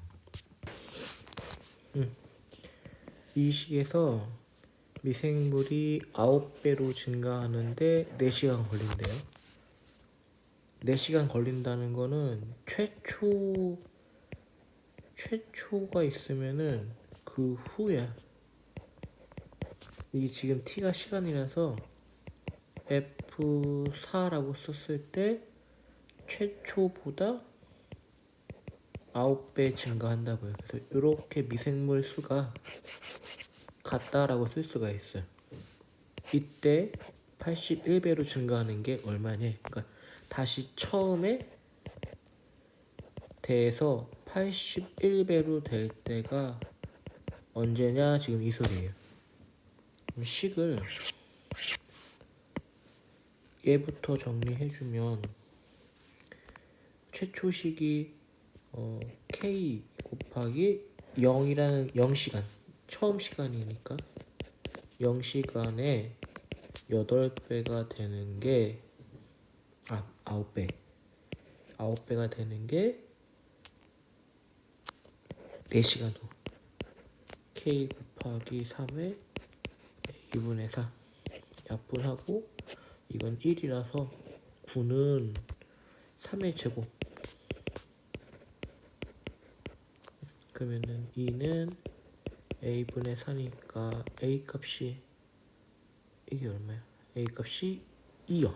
이 식에서 미생물이 9배로 증가하는데 4시간 걸린대요. 4시간 걸린다는 거는 최초가 있으면은 그 후에 이게 지금 t가 시간이라서 F4라고 썼을 때 최초보다 9배 증가한다고요. 그래서 이렇게 미생물 수가 같다라고 쓸 수가 있어요. 이때 81배로 증가하는 게 얼마냐? 그러니까 다시 처음에 대해서 81배로 될 때가 언제냐? 지금 이 소리예요. 그럼 식을 얘부터 정리해주면 최초식이 k 곱하기 0이라는 0시간 처음 시간이니까 0시간에 8배가 되는 게 9배가 되는 게 4시간 후 k 곱하기 3의 2분의 4 약분하고 이건 1이라서 9는 3의 제곱 그러면은 2는 a분의 4니까 a 값이 이게 얼마야? a 값이 2요.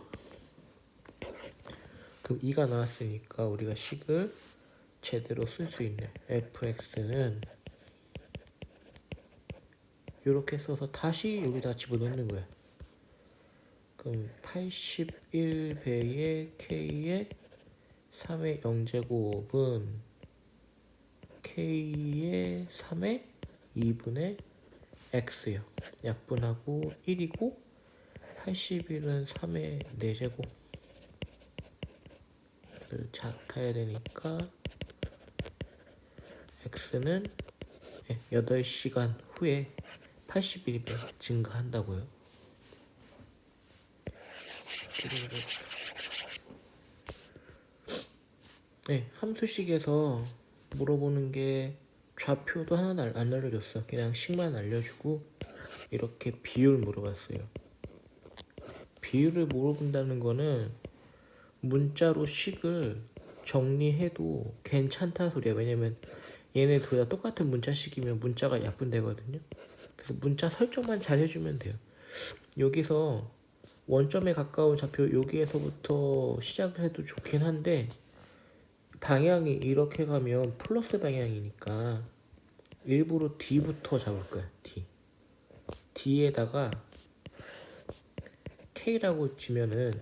그럼 2가 나왔으니까 우리가 식을 제대로 쓸 수 있네. fx는 이렇게 써서 다시 여기다 집어넣는 거야. 그럼 81배의 k의 3의 0제곱은 k의 3의 2분의 x요. 약분하고 1이고 81은 3의 4제곱 같아야 되니까 x는 8시간 후에 81배 증가한다고요. 함수식에서 물어보는 게 좌표도 하나 안 알려줬어. 그냥 식만 알려주고 이렇게 비율 물어봤어요. 비율을 물어본다는 거는 문자로 식을 정리해도 괜찮다 소리야. 왜냐면 얘네 둘 다 똑같은 문자식이면 문자가 약분되거든요. 그래서 문자 설정만 잘 해주면 돼요. 여기서 원점에 가까운 좌표 여기에서부터 시작을 해도 좋긴 한데 방향이 이렇게 가면 플러스 방향이니까 일부러 D부터 잡을 거야. D에다가 K라고 치면은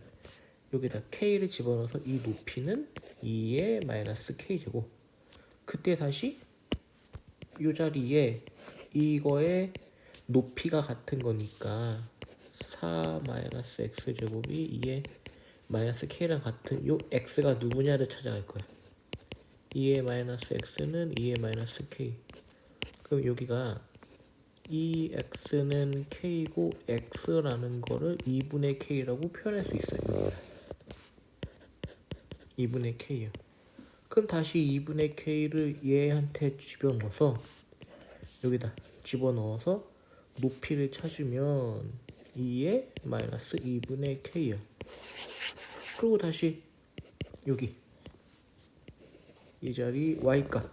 여기다 K를 집어넣어서 이 높이는 2의 마이너스 K제곱. 그때 다시 이 자리에 이거의 높이가 같은 거니까 4 마이너스 X제곱이 2의 마이너스 K랑 같은 요 X가 누구냐를 찾아갈 거야. 2의 마이너스 X는 2의 마이너스 K. 그럼 여기가 2X는 K고 X라는 거를 2분의 K라고 표현할 수 있어요. 2분의 K요. 그럼 다시 2분의 K를 얘한테 집어넣어서 여기다 집어넣어서 높이를 찾으면 2의 마이너스 2분의 K요. 그리고 다시 여기 이 자리 Y값,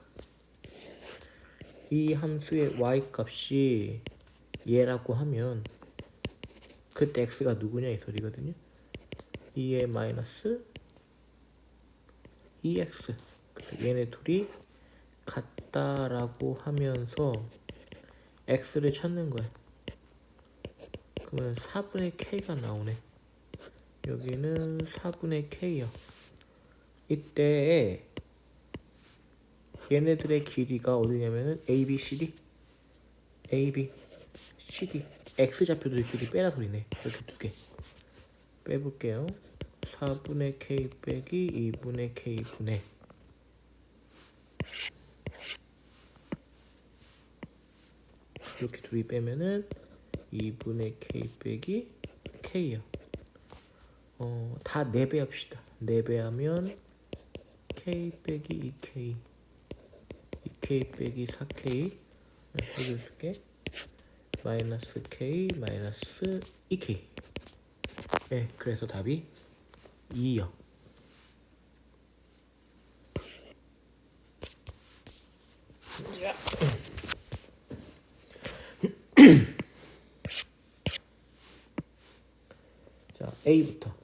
이 함수의 Y값이 얘라고 하면 그때 X가 누구냐 이 소리거든요. 2의 마이너스 2X. 그래서 얘네 둘이 같다라고 하면서 X를 찾는 거야. 그러면 4분의 K가 나오네. 여기는 4분의 K요. 이때 얘네들의 길이가 어디냐면은 A, B, C, D, A, B, C, D. X좌표들끼리 빼라 소리네. 이렇게 두 개 빼볼게요. 4분의 K 빼기 2분의 K분의 이렇게 둘이 빼면은 2분의 K 빼기 K요. 다 4배 합시다. 4배 하면 K 빼기 2K, 2K 빼기 4K 여기 쓸게. 마이너스 K 마이너스 2K. 그래서 답이 2요. 자, A부터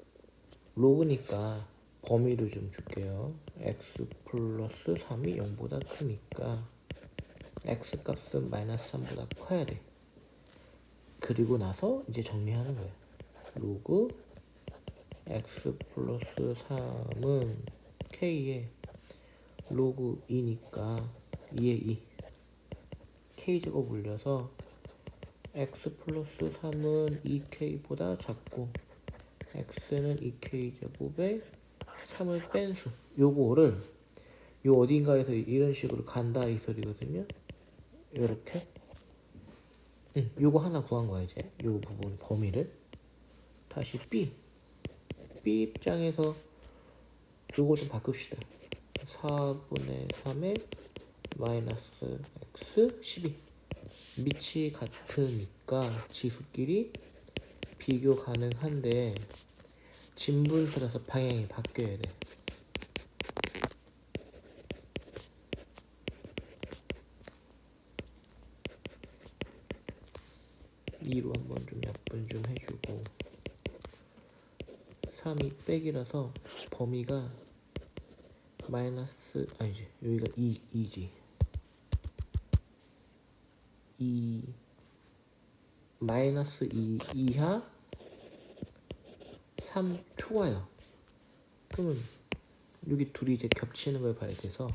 로그니까 범위를 좀 줄게요. x 플러스 3이 0보다 크니까 x 값은 마이너스 3보다 커야 돼. 그리고 나서 이제 정리하는 거야. 로그 x 플러스 3은 k에 로그 2니까 2에 2 k제곱 올려서 x 플러스 3은 2k보다 작고 x는 2k제곱에 3을 뺀 수. 요거를 요 어딘가에서 이런 식으로 간다 이 소리거든요. 요렇게 요거 하나 구한 거야. 이제 요 부분 범위를 다시 B 입장에서 요거 좀 바꿉시다. 4분의 3에 마이너스 x 12 밑이 같으니까 지수끼리 비교 가능한데 진분수라서 방향이 바뀌어야 돼. 로 한번 좀 약분 좀 해주고 3이 백이라서 범위가 마이너스 아니지 여기가 2지 2 마이너스 2 이하 3 초과요. 그러면 여기 둘이 이제 겹치는 걸 봐야 돼서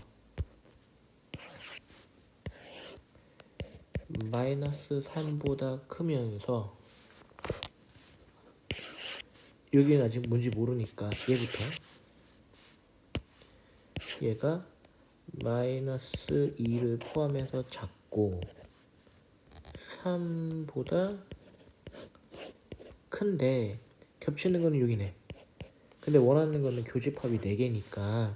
마이너스 3보다 크면서 여기는 아직 뭔지 모르니까 얘부터 얘가 마이너스 2를 포함해서 작고 3보다 큰데 겹치는 거는 여기네. 근데 원하는 거는 교집합이 4개니까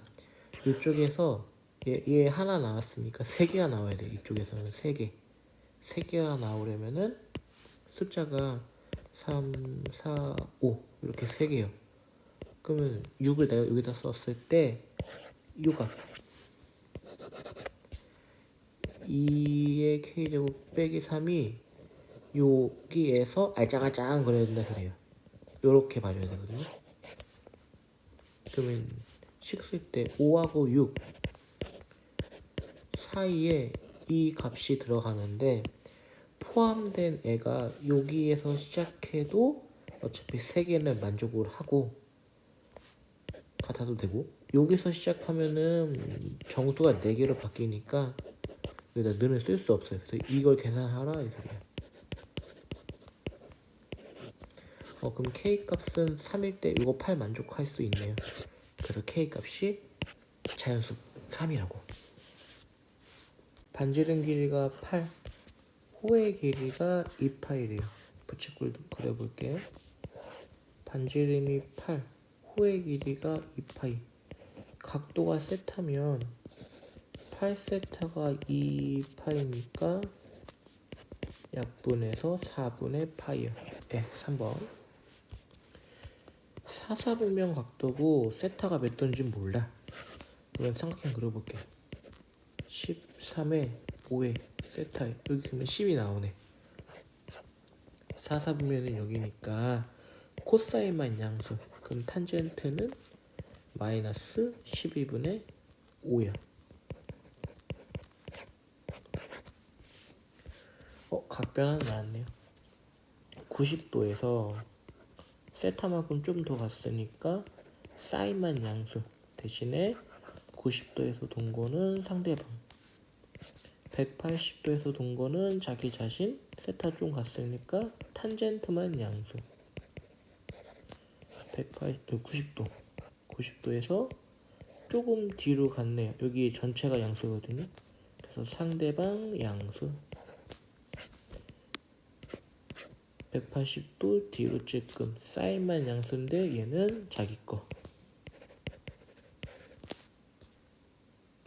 이쪽에서 얘 하나 나왔으니까 3개가 나와야 돼. 이쪽에서는 3개. 3개가 나오려면은 숫자가 3, 4, 5 이렇게 3개요. 그러면 6을 내가 여기다 썼을 때 요가 2의 k제곱 빼기 3이 여기에서 알짱알짱 거려야 된다 소리예요. 요렇게 봐줘야 되거든요. 그러면 식 쓸 때 5하고 6 사이에 이 값이 들어가는데 포함된 애가 여기에서 시작해도 어차피 3개는 만족을 하고 같아도 되고 여기서 시작하면은 정수가 4개로 바뀌니까 여기다 는을 쓸 수 없어요. 그래서 이걸 계산하라 이 소리야. 그럼 k 값은 3일 때 이거 8 만족할 수 있네요. 그래서 k 값이 자연수 3이라고. 반지름 길이가 8, 호의 길이가 2파이래요. 부채꼴도 그려볼게. 반지름이 8, 호의 길이가 2파이. 각도가 세타면 8세타가 2파이니까 약분해서 4분의 파이요. 네, 3번. 사사분면 각도고 세타가 몇 도인지 몰라. 그럼 삼각형 그려볼게. 13에 5에 세타에 여기 그러면 10이 나오네. 사사분면은 여기니까 코사인만 양수. 그럼 탄젠트는 마이너스 12분의 5야. 각변 하나 나왔네요. 90도에서 세타만큼 좀 더 갔으니까 사인만 양수 대신에 90도에서 동거는 상대방, 180도에서 동거는 자기 자신, 세타 좀 갔으니까 탄젠트만 양수. 90도 90도에서 조금 뒤로 갔네요. 여기 전체가 양수거든요. 그래서 상대방 양수. 180도 뒤로 찔끔 사인만 양수인데 얘는 자기 거.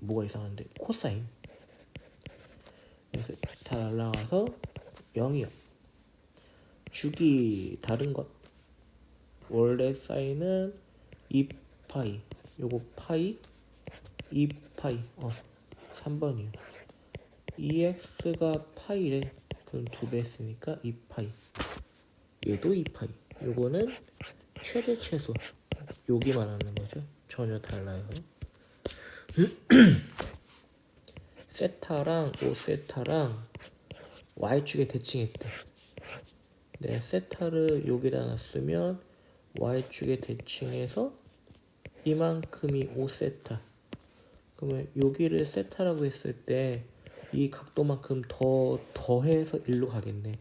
뭐가 이상한데? 코사인. 그래서 다 날라가서 0이요. 주기 다른 것. 원래 사인은 2파이. 요거 파이 2파이. 3번이요. 2x가 파이래. 그럼 2배 했으니까 2파이. 얘도 2파이. 요거는 최대 최소. 여기 말하는 거죠. 전혀 달라요. 세타랑 5세타랑 y축에 대칭했대. 네, 세타를 여기다 놨으면 y축에 대칭해서 이만큼이 5세타. 그러면 여기를 세타라고 했을 때 이 각도만큼 더해서 1로 가겠네.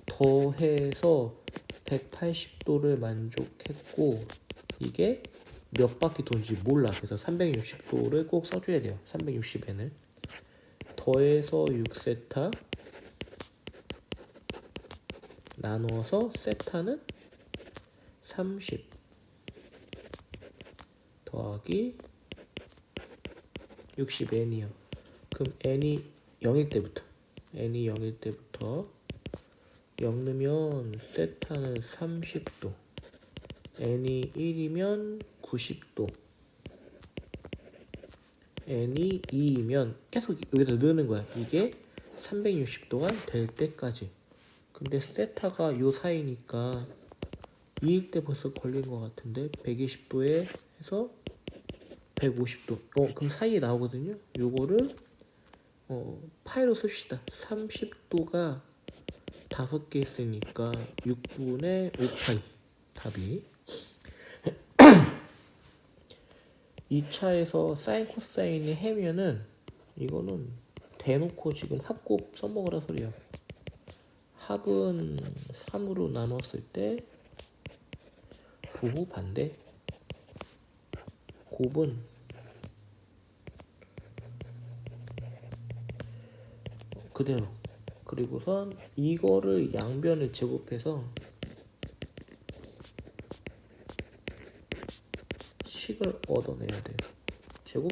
더해서 180도를 만족했고 이게 몇 바퀴 도는지 몰라. 그래서 360도를 꼭 써줘야 돼요. 360n을 더해서 6세타 나누어서 세타는 30 더하기 60n이요. 그럼 n이 0일 때부터 0 넣으면 세타는 30도, n이 1이면 90도, n이 2이면 계속 여기다 넣는 거야. 이게 360도가 될 때까지. 근데 세타가 요 사이니까 2일 때 벌써 걸린 것 같은데 120도에 해서 150도. 그럼 사이에 나오거든요. 요거를 파이로 씁시다. 30도가 5개 있으니까 6분의 5파이 답이. 2차에서 사인 코사인이 해면은 이거는 대놓고 지금 합곱 써먹으라 소리야. 합은 3으로 나눴을 때 부호 반대, 곱은 그대로. 그리고선 이거를 양변을 제곱해서 식을 얻어내야 돼요. 제곱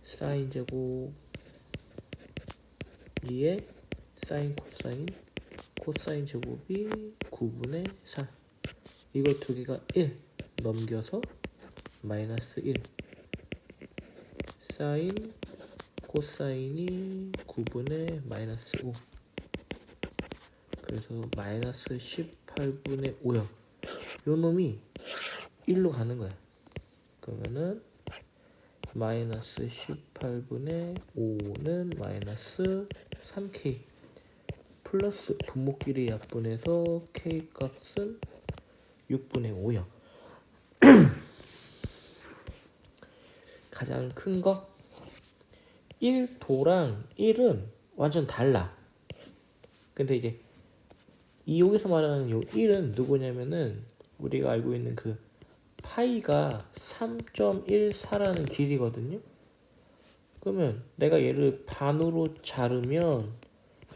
사인 제곱 2에 사인 코사인 제곱이 9분의 4. 이거 두 개가 1 넘겨서 마이너스 1 사인 코사인이 9분의 마이너스 5. 그래서 마이너스 18분의 5요. 요 놈이 1로 가는 거야. 그러면은 마이너스 18분의 5는 마이너스 3k 플러스 분모끼리 약분해서 k 값은 6분의 5요. 가장 큰 거 1도랑 1은 완전 달라. 근데 이제 이 여기서 말하는 요 1은 누구냐면은 우리가 알고 있는 그 파이가 3.14라는 길이거든요. 그러면 내가 얘를 반으로 자르면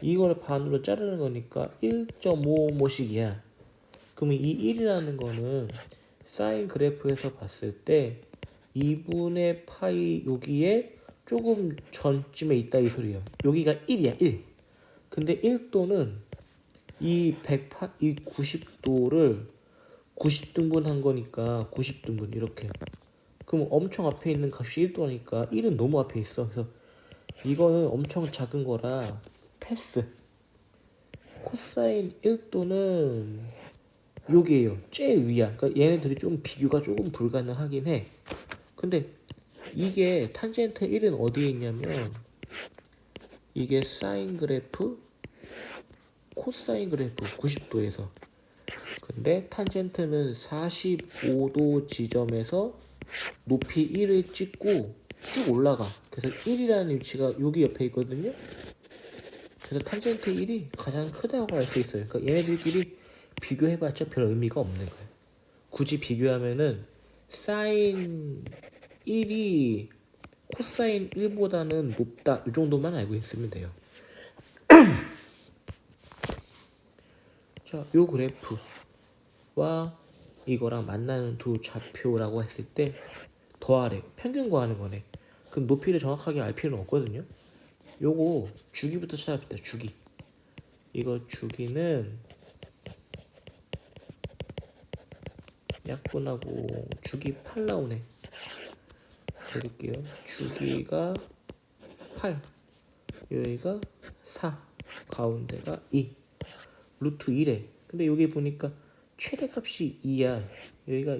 이거를 반으로 자르는 거니까 1.5모씩이야. 그러면 이 1이라는 거는 사인 그래프에서 봤을 때 2분의 파이 여기에 조금 전쯤에 있다 이 소리예요. 여기가 1이야 1. 근데 1도는 이 90도를 90등분 한 거니까 90등분 이렇게. 그럼 엄청 앞에 있는 값이 1도니까 1은 너무 앞에 있어. 그래서 이거는 엄청 작은 거라 패스. 코사인 1도는 여기에요. 제일 위야. 그러니까 얘네들이 좀 비교가 조금 불가능하긴 해. 근데 이게 탄젠트 1은 어디에 있냐면 이게 사인 그래프 코사인 그래프 90도에서. 근데 탄젠트는 45도 지점에서 높이 1을 찍고 쭉 올라가. 그래서 1이라는 위치가 여기 옆에 있거든요. 그래서 탄젠트 1이 가장 크다고 할 수 있어요. 그러니까 얘네들끼리 비교해봤자 별 의미가 없는 거예요. 굳이 비교하면은 사인 1이 코사인 1보다는 높다 이 정도만 알고 있으면 돼요. 자, 요 그래프와 이거랑 만나는 두 좌표라고 했을 때 더하래. 평균 구하는 거네. 그럼 높이를 정확하게 알 필요는 없거든요. 요거 주기부터 찾아봅시다. 주기. 이거 주기는 약분하고 주기 8 나오네. 드릴게요. 주기가 8, 여기가 4, 가운데가 2, 루트 1에. 근데 여기 보니까 최대값이 2야. 여기가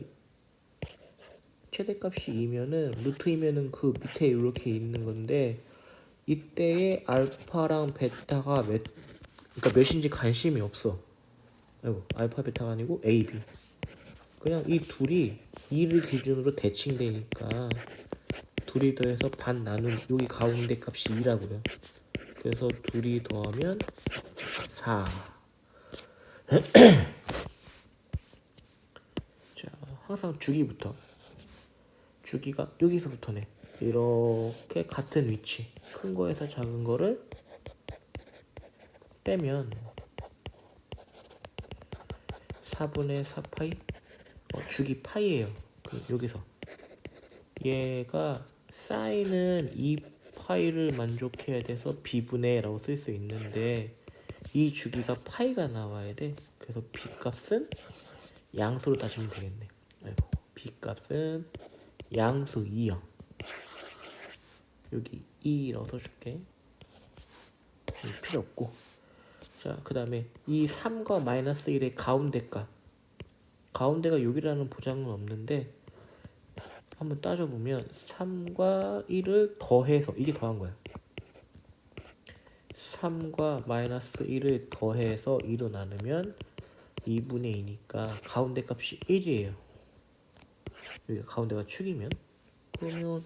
최대값이 2면은 루트이면은 그 밑에 이렇게 있는 건데 이때의 알파랑 베타가 그러니까 몇인지 관심이 없어. 아이고, 알파 베타가 아니고 A, B. 그냥 이 둘이 2를 기준으로 대칭되니까 둘이 더해서 반 나눈 여기 가운데 값이 2라고요. 그래서 둘이 더하면 4. 자, 항상 주기부터. 주기가 여기서부터네. 이렇게 같은 위치. 큰 거에서 작은 거를 빼면 4분의 4파이? 주기 파이예요. 여기서. 얘가 사인은 2파이를 만족해야 돼서 b분의 라고 쓸 수 있는데 이 주기가 파이가 나와야 돼. 그래서 b값은 양수로 따지면 되겠네. 아이고, b값은 양수 2요. 여기 2 넣어줄게. 필요 없고. 자, 그 다음에 이 3과 마이너스 1의 가운데 값. 가운데가 여기라는 보장은 없는데 한번 따져보면 3과 1을 더해서 이게 더한 거야. 3과 마이너스 1을 더해서 2로 나누면 2분의 2니까 가운데 값이 1이에요. 여기가 가운데가 축이면 그러면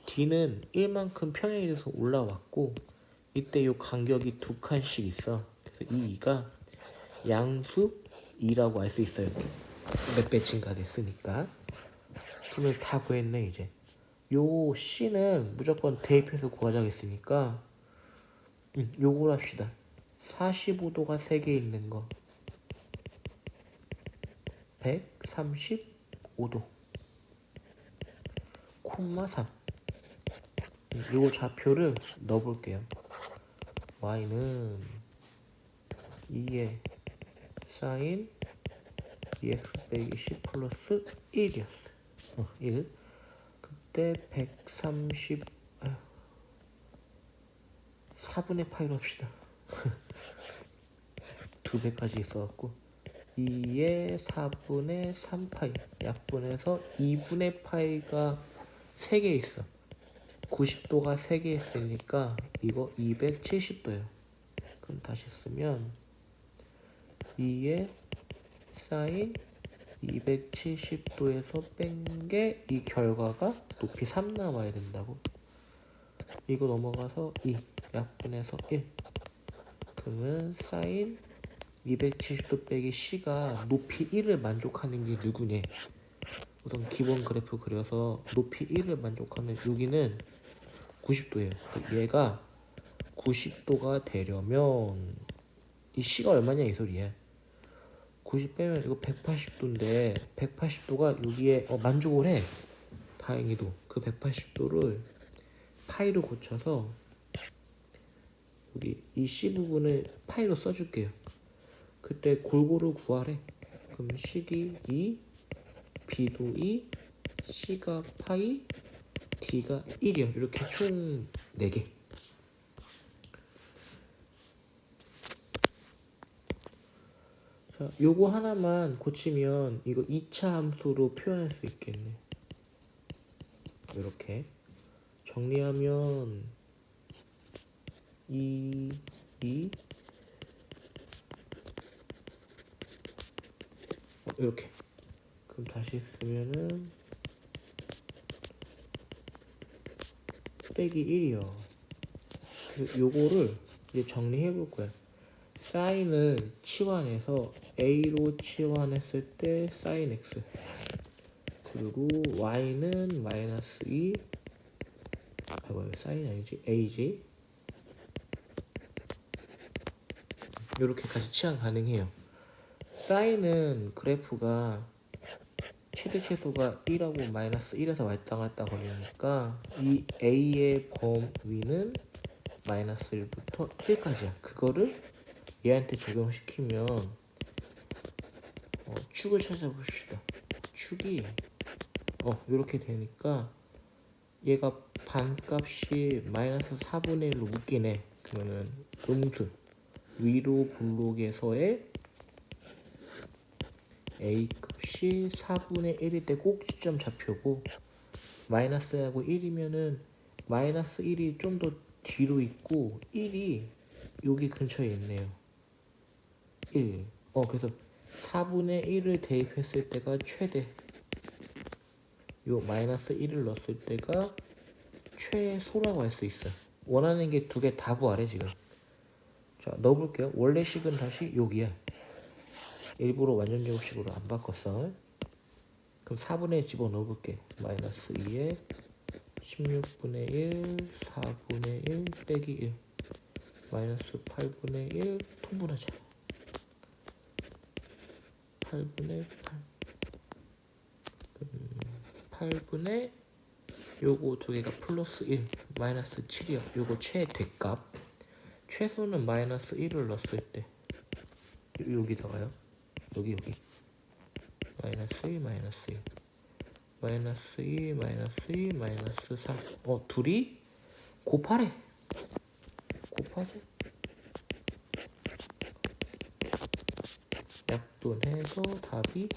D는 1만큼 평행이 돼서 올라왔고 이때 이 간격이 두 칸씩 있어. 그래서 이 2가 양수 2라고 알 수 있어요. 몇 배 증가됐으니까. 그러면 다 구했네 이제. 요 C는 무조건 대입해서 구하자고 했으니까 요걸 합시다. 45도가 3개 있는 거 135도 콤마 3. 요거 좌표를 넣어볼게요. y는 2의 사인 2x 빼기 10 플러스 1이었어. 1. 그때 130 4분의 파이로 합시다. 2배까지 있어갖고 2의 4분의 3파이 약분해서 2분의 파이가 3개 있어. 90도가 3개 있으니까 이거 270도예요. 그럼 다시 쓰면 2의 사인 270도에서 뺀 게 이 결과가 높이 3 남아야 된다고. 이거 넘어가서 2 약분해서 1. 그러면 사인 270도 빼기 c가 높이 1을 만족하는 게 누구냐. 우선 기본 그래프 그려서 높이 1을 만족하는 여기는 90도예요. 얘가 90도가 되려면 이 c가 얼마냐 이 소리야. 90 빼면 이거 180도인데 180도가 여기에 만족을 해. 다행히도 그 180도를 파이로 고쳐서 여기 이 C 부분을 파이로 써줄게요. 그때 골고루 구하래. 그럼 C이 2, B도 2, C가 파이, D가 1이요. 이렇게 총 4개. 자, 요거 하나만 고치면 이거 2차 함수로 표현할 수 있겠네. 이렇게 정리하면 2 이렇게. 그럼 다시 쓰면은 빼기 1이요. 요거를 이제 정리해 볼 거야. 사인을 치환해서 a로 치환했을 때 사인 x, 그리고 y는 마이너스 2, 이거 사인 아니지, a지. 요렇게까지 치환 가능해요. 사인은 그래프가 최대 최소가 1하고 마이너스 1에서 왔다 갔다 거리니까 이 a의 범위는 마이너스 1부터 1까지야. 그거를 얘한테 적용시키면 축을 찾아봅시다. 축이 이렇게 되니까 얘가 반값이 마이너스 4분의 1로 묶이네. 그러면 음수 위로 블록에서의 A값이 4분의 1일 때 꼭지점 좌표고, 마이너스하고 1이면은 마이너스 1이 좀 더 뒤로 있고 1이 여기 근처에 있네요. 1. 그래서 4분의 1을 대입했을 때가 최대, 요 마이너스 1을 넣었을 때가 최소라고 할 수 있어요. 원하는 게 두 개 다 구하래 지금. 자, 넣어볼게요. 원래 식은 다시 여기야. 일부러 완전 제곱식으로 안 바꿨어. 그럼 4분의 1 집어 넣어볼게. 마이너스 2에 16분의 1 4분의 1 빼기 1 마이너스 8분의 1 통분하자. 8분의 8 8분의 요거 두 개가 플러스 1 마이너스 7이요. 요거 최대값. 최소는 마이너스 1을 넣었을 때 여기다가요. 여기 마이너스 2 마이너스 2 마이너스 2 마이너스 2 마이너스 3. 둘이 곱하래. 곱하지. 약분해서 답이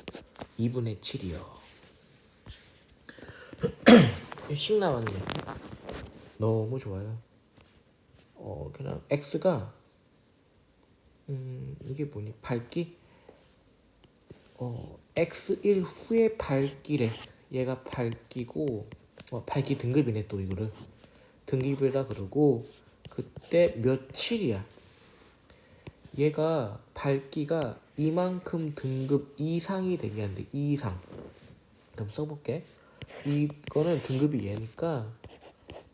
2분의 7이요. 식 나왔네. 너무 좋아요. 그냥 x가 이게 뭐니? 밝기? x1 후에 밝기래. 얘가 밝기고 밝기 등급이네. 또 이거를 등급이라 그러고, 그때 며칠이야. 얘가 밝기가 이만큼 등급 이상이 되게 한대. 이상. 그럼 써볼게. 이거는 등급이 얘니까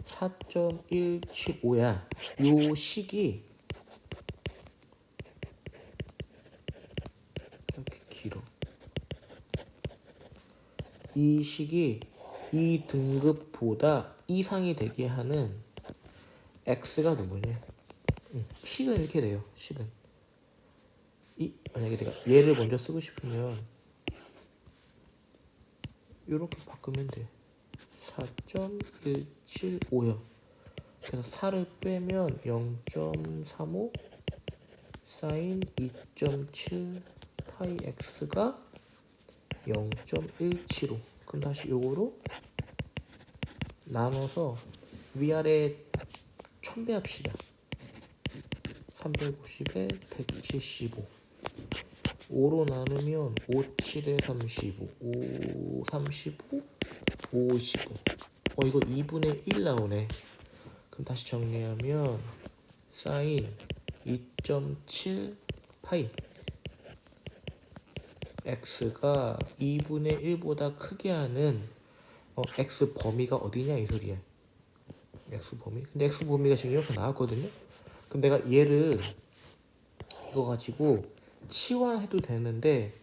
4.175야. 요 식이 이렇게 길어. 이 식이 이 등급보다 이상이 되게 하는 x가 누구냐? 식은 이렇게 돼요. 식은 만약에 내가 얘를 먼저 쓰고 싶으면 이렇게 바꾸면 돼. 4.175요. 그래서 4를 빼면 0.35 사인 2.7 파이 x가 0.175. 그럼 다시 요거로 나눠서 위아래 1000배 합시다. 350에 175. 5로 나누면 5, 7에 35. 5, 35, 55. 이거 2분의 1 나오네. 그럼 다시 정리하면 사인 2.7 파이 x가 2분의 1보다 크게 하는 x 범위가 어디냐 이 소리야. x 범위. 근데 x 범위가 지금 이렇게 나왔거든요. 그럼 내가 얘를 이거 가지고 치환해도 되는데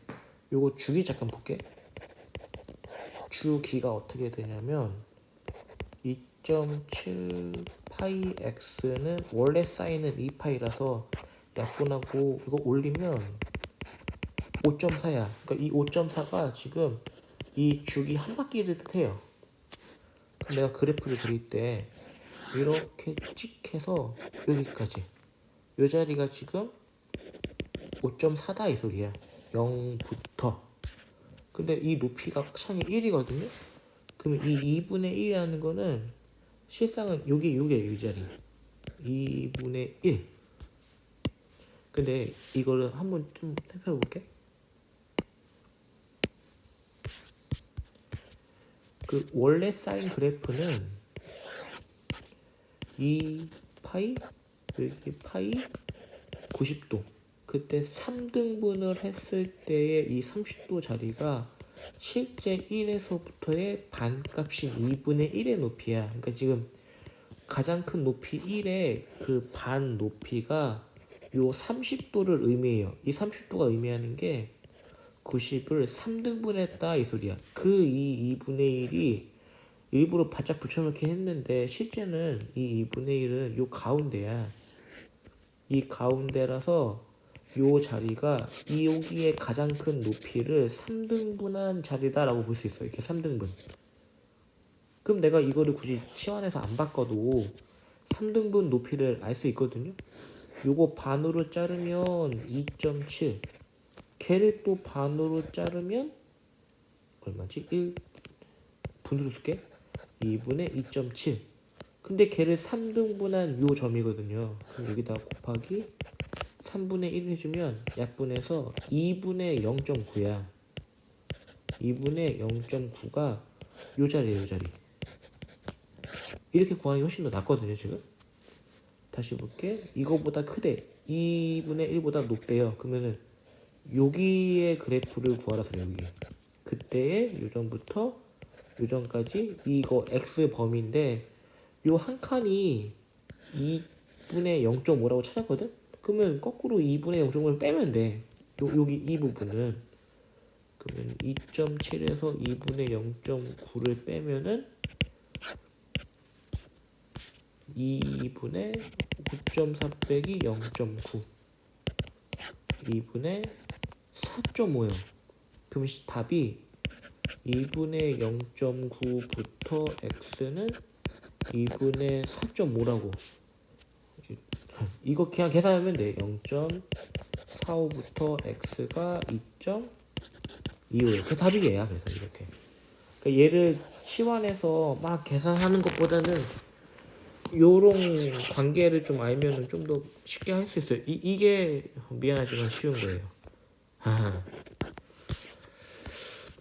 요거 주기 잠깐 볼게. 주기가 어떻게 되냐면 2.7 파이 x는 원래 사인은 2파이라서 약분하고 이거 올리면 5.4야. 그러니까 이 5.4가 지금 이 주기 한 바퀴를 뜻해요. 그럼 내가 그래프를 그릴 때 이렇게 찍해서 여기까지 이 자리가 지금 5.4다 이 소리야. 0부터. 근데 이 높이가 확장이 1이거든요. 그럼 이 2분의 1이라는 거는 실상은 요게 이 자리 2분의 1. 근데 이거를 한번 좀 살펴볼게. 그 원래 사인 그래프는 이 파이 여기 파이 90도 그때 3등분을 했을 때의 이 30도 자리가 실제 1에서부터의 반값인 2분의 1의 높이야. 그러니까 지금 가장 큰 높이 1의 그 반 높이가 요 30도를 의미해요. 이 30도가 의미하는 게 90을 3등분했다 이 소리야. 그 이 2분의 1이 일부러 바짝 붙여넣긴 했는데 실제는 이 2분의 1은 요 가운데야. 이 가운데라서 요 자리가 이 여기의 가장 큰 높이를 3등분한 자리다라고 볼 수 있어요. 이렇게 3등분. 그럼 내가 이거를 굳이 치환해서 안 바꿔도 3등분 높이를 알 수 있거든요. 요거 반으로 자르면 2.7. 걔를 또 반으로 자르면 얼마지? 1 분으로 쓸게. 2분의 2.7. 근데 걔를 3등분한 요 점이거든요. 그럼 여기다 곱하기 3분의 1 해주면 약분해서 2분의 0.9야. 2분의 0.9가 요 자리에요, 요 자리. 이렇게 구하는 게 훨씬 더 낫거든요, 지금. 다시 볼게. 이거보다 크대. 2분의 1보다 높대요. 그러면은 여기의 그래프를 구하라 소리 여기. 그때의 요점부터 요점까지 이거 x 범위인데 요 한 칸이 2분의 0.5라고 찾았거든? 그러면 거꾸로 2분의 0.5를 빼면 돼. 여기 이 부분은 그러면 2.7에서 2분의 0.9를 빼면은 2분의 9.4 빼기 0.9 2분의 4.5요. 그럼 답이 2분의 0.9부터 x는 2분의 4.5라고. 이거 그냥 계산하면 돼. 0.45부터 x가 2.25. 그 답이 얘야. 그래서 이렇게. 그러니까 얘를 치환해서 막 계산하는 것보다는 요런 관계를 좀 알면은 좀 더 쉽게 할 수 있어요. 이게 미안하지만 쉬운 거예요.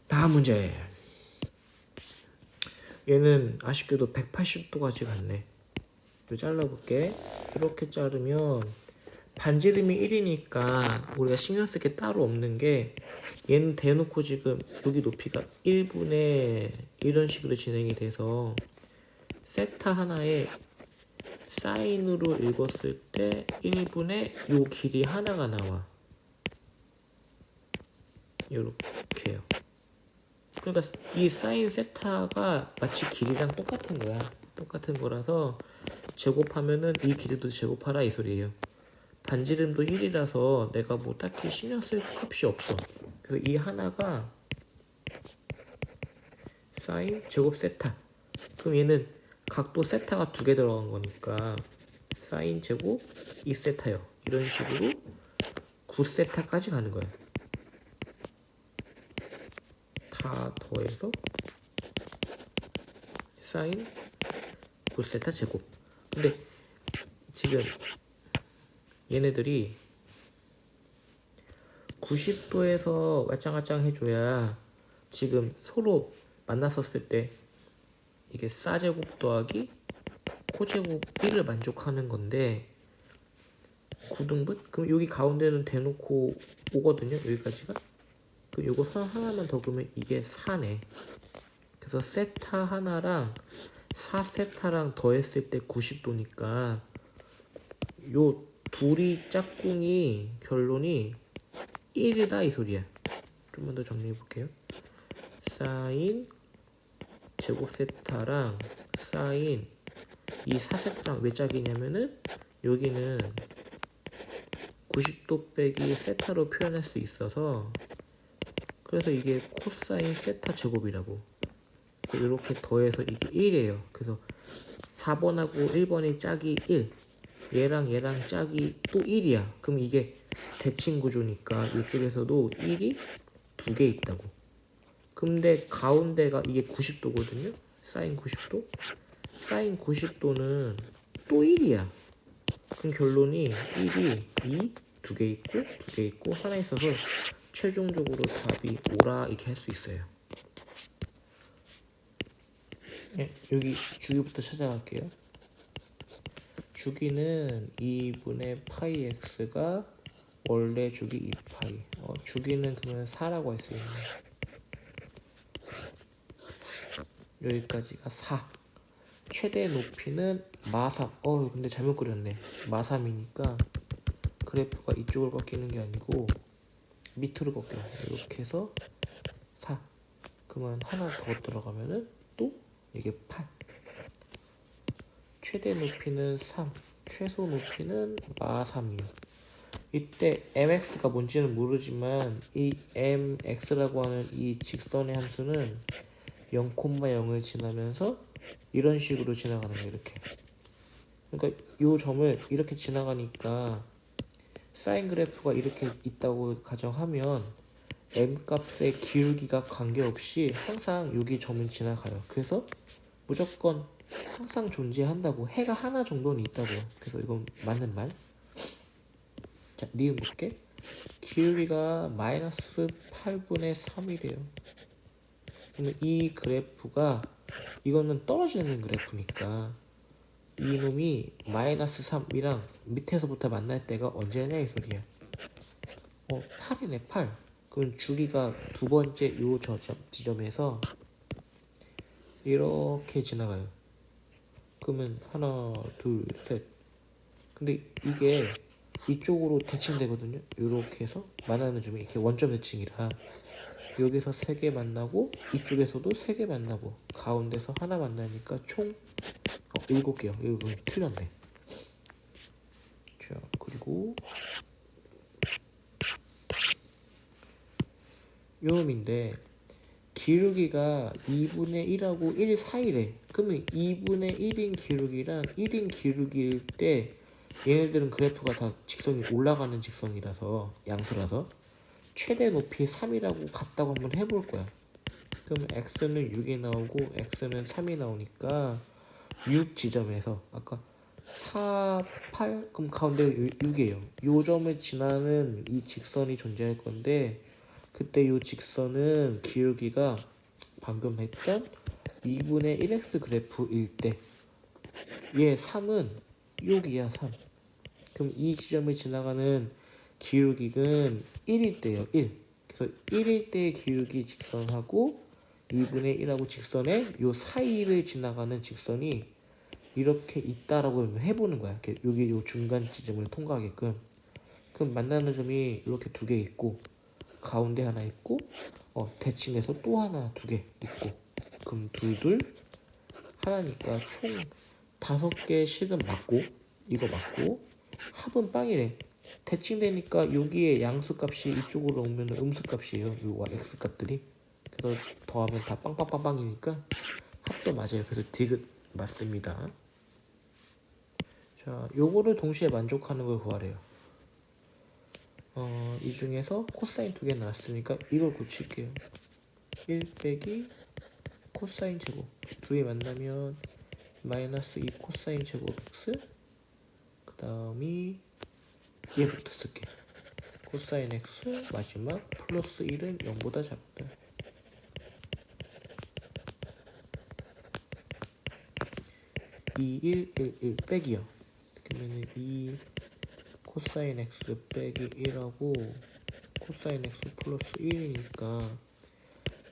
다음 문제. 얘는 아쉽게도 180도까지 갔네. 또 잘라볼게. 이렇게 자르면 반지름이 1이니까 우리가 신경 쓸 게 따로 없는 게 얘는 대놓고 지금 여기 높이가 1분의 이런 식으로 진행이 돼서 세타 하나에 사인으로 읽었을 때 1분의 요 길이 하나가 나와. 요렇게요. 그러니까 이 사인 세타가 마치 길이랑 똑같은 거야. 똑같은 거라서 제곱하면은 이 길이도 제곱하라 이 소리예요. 반지름도 1이라서 내가 뭐 딱히 신경 쓸 값이 없어. 그래서 이 하나가 사인 제곱 세타. 그럼 얘는 각도 세타가 두 개 들어간 거니까 사인 제곱 2세타요. 이런 식으로 9세타까지 가는 거야. 다 더해서 사인 9세타 제곱. 근데 지금 얘네들이 90도에서 말짱말짱 해줘야 지금 서로 만났었을 때 이게 사제곱 더하기 코제곱 1을 만족하는 건데 9등분? 그럼 여기 가운데는 대놓고 오거든요. 여기까지가. 그럼 요거 선 하나만 더 그으면 이게 4네. 그래서 세타 하나랑 4세타랑 더했을 때 90도니까 요 둘이 짝꿍이 결론이 1이다 이 소리야. 좀만 더 정리해 볼게요. 사인 제곱 세타랑 사인 이 4세타랑 왜 짝이냐면은 여기는 90도 빼기 세타로 표현할 수 있어서 그래서 이게 코사인 세타 제곱이라고. 이렇게 더해서 이게 1이에요. 그래서 4번하고 1번의 짝이 1. 얘랑 짝이 또 1이야. 그럼 이게 대칭 구조니까 이쪽에서도 1이 두 개 있다고. 근데 가운데가 이게 90도거든요. 사인 90도. 사인 90도는 또 1이야. 그럼 결론이 1이 2, 두 개 있고 두 개 있고 하나 있어서 최종적으로 답이 5라 이렇게 할 수 있어요. 네, 여기 주기부터 찾아갈게요. 주기는 2분의 파이 x가 원래 주기 2파이. 주기는 그러면 4라고 할 수 있네. 여기까지가 4. 최대 높이는 마삼. 근데 잘못 그렸네. 마삼이니까 그래프가 이쪽을 꺾이는 게 아니고 밑으로 꺾여. 이렇게 해서 4. 그러면 하나 더 들어가면은 또 이게 8. 최대 높이는 3. 최소 높이는 마삼이요. 이때 mx가 뭔지는 모르지만 이 mx라고 하는 이 직선의 함수는 0,0을 지나면서 이런 식으로 지나가는 거예요. 이렇게. 그러니까 이 점을 이렇게 지나가니까 사인 그래프가 이렇게 있다고 가정하면 m 값의 기울기가 관계없이 항상 여기 점을 지나가요. 그래서 무조건 항상 존재한다고. 해가 하나 정도는 있다고. 그래서 이건 맞는 말. 자, 니은 볼게. 기울기가 마이너스 8분의 3이래요. 그러면 이 그래프가 이거는 떨어지는 그래프니까 이놈이 마이너스 3이랑 밑에서부터 만날 때가 언제냐 이 소리야. 8이네 8. 그럼 주기가 두 번째 요 지점에서 이렇게 지나가요. 그러면 하나 둘 셋. 근데 이게 이쪽으로 대칭되거든요. 이렇게 해서 만나는 점이 이렇게 원점 대칭이라 여기서 3개 만나고 이쪽에서도 3개 만나고 가운데서 하나 만나니까 총 7개요. 이거 틀렸네. 자, 그리고 요놈인데 기울기가 2분의 1하고 1 사이래. 그러면 2분의 1인 기울기랑 1인 기울기일 때 얘네들은 그래프가 다 직선이 올라가는 직선이라서 양수라서 최대 높이 3이라고 같다고 한번 해볼 거야. 그럼 x는 6이 나오고 x는 3이 나오니까 6 지점에서 아까 4, 8 그럼 가운데 6이에요. 요 점을 지나는 이 직선이 존재할 건데 그때 요 직선은 기울기가 방금 했던 2분의 1x 그래프일 때 얘 3은 여기야 3. 그럼 이 지점을 지나가는 기울기는 1일 때예요. 1. 그래서 1일 때의 기울기 직선하고 2분의 1하고 직선의 요 사이를 지나가는 직선이 이렇게 있다라고 해보는 거야. 이렇게 여기 요 중간 지점을 통과하게끔. 그럼 만나는 점이 이렇게 두 개 있고 가운데 하나 있고 대칭해서 또 하나 두 개 있고 그럼 둘둘 하나니까 총 5개 식은 맞고 이거 맞고 합은 빵이래. 대칭되니까 여기에 양수값이 이쪽으로 오면 음수값이에요. 요와 x값들이. 그래서 더하면 다 빵빵빵빵이니까 합도 맞아요. 그래서 디귿 맞습니다. 자, 요거를 동시에 만족하는 걸 구하래요. 이 중에서 코사인 2개 나왔으니까 이걸 고칠게요. 1 빼기 코사인 제곱 두 개 만나면 마이너스 2 코사인 제곱 x 그 다음이 얘부터 쓸게. 코사인 x 마지막 플러스 1은 0보다 작다. 2, 1, 1, 1 빼기요. 그러면은 2 코사인 x 빼기 1하고 코사인 x 플러스 1이니까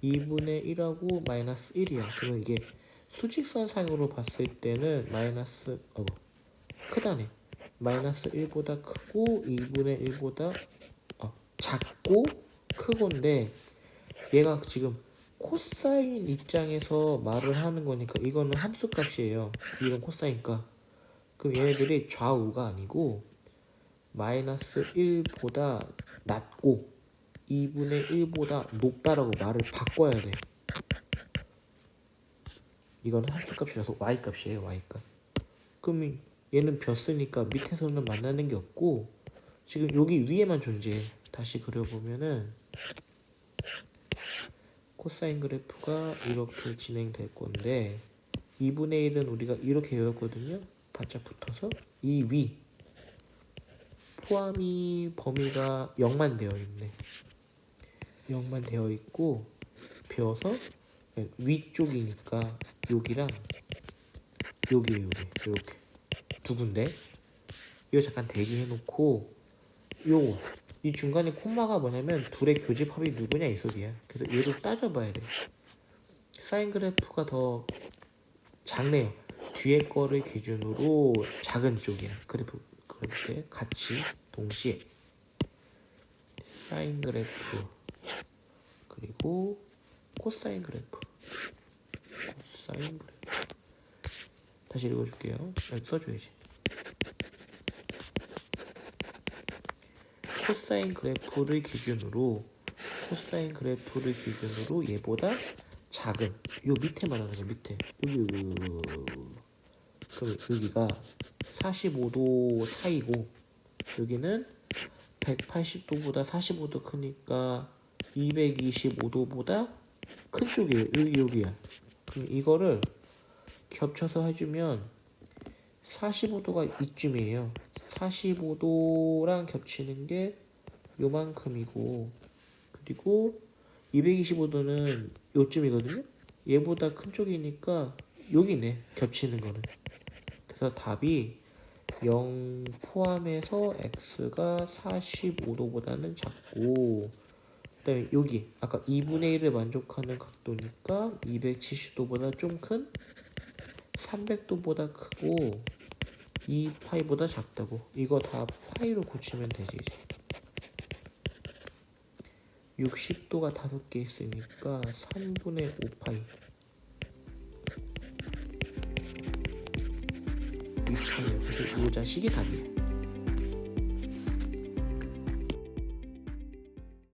2분의 1하고 마이너스 1이야. 그러면 이게 수직선상으로 봤을 때는 마이너스 크다네. 마이너스 1보다 크고 2분의 1보다 작고 크고인데 얘가 지금 코사인 입장에서 말을 하는 거니까 이거는 함수값이에요. 이건 코사인값. 그럼 얘네들이 좌우가 아니고 마이너스 1보다 낮고 2분의 1보다 높다라고 말을 바꿔야 돼. 이거는 함수값이라서 y값이에요. y값. 그럼 얘는 벼쓰니까 밑에서는 만나는 게 없고 지금 여기 위에만 존재해. 다시 그려보면은 코사인 그래프가 이렇게 진행될 건데 2분의 1은 우리가 이렇게 외웠거든요. 바짝 붙어서 이 위 포함이 범위가 0만 되어 있네. 0만 되어 있고 벼서 위쪽이니까 여기랑 여기 이렇게 두 군데 이거 잠깐 대기해놓고 이 중간에 콤마가 뭐냐면 둘의 교집합이 누구냐 이 소리야. 그래서 얘를 따져봐야 돼. 사인 그래프가 더 작네요. 뒤에 거를 기준으로 작은 쪽이야. 그래프 그렇게 같이 동시에 사인 그래프 그리고 코사인 그래프 코사인 그래프 다시 읽어줄게요. 여기 써줘야지. 코사인 그래프를 기준으로 얘보다 작은 요 밑에 말하는 거 밑에 여기 그럼 여기가 45도 사이고 여기는 180도보다 45도 크니까 225도보다 큰 쪽이에요. 여기야. 그럼 이거를 겹쳐서 해주면 45도가 이쯤이에요. 45도랑 겹치는 게 요만큼이고 그리고 225도는 요쯤이거든요. 얘보다 큰 쪽이니까 여기네. 겹치는 거는. 그래서 답이 0 포함해서 x가 45도보다는 작고 그다음에 여기 아까 2분의 1을 만족하는 각도니까 270도보다 좀 큰 300도보다 크고 2파이보다 작다고. 이거 다 파이로 고치면 되지 이제. 60도가 5개 있으니까 3분의 5파이 2파이요. 그래서 이 자식이 답이에요.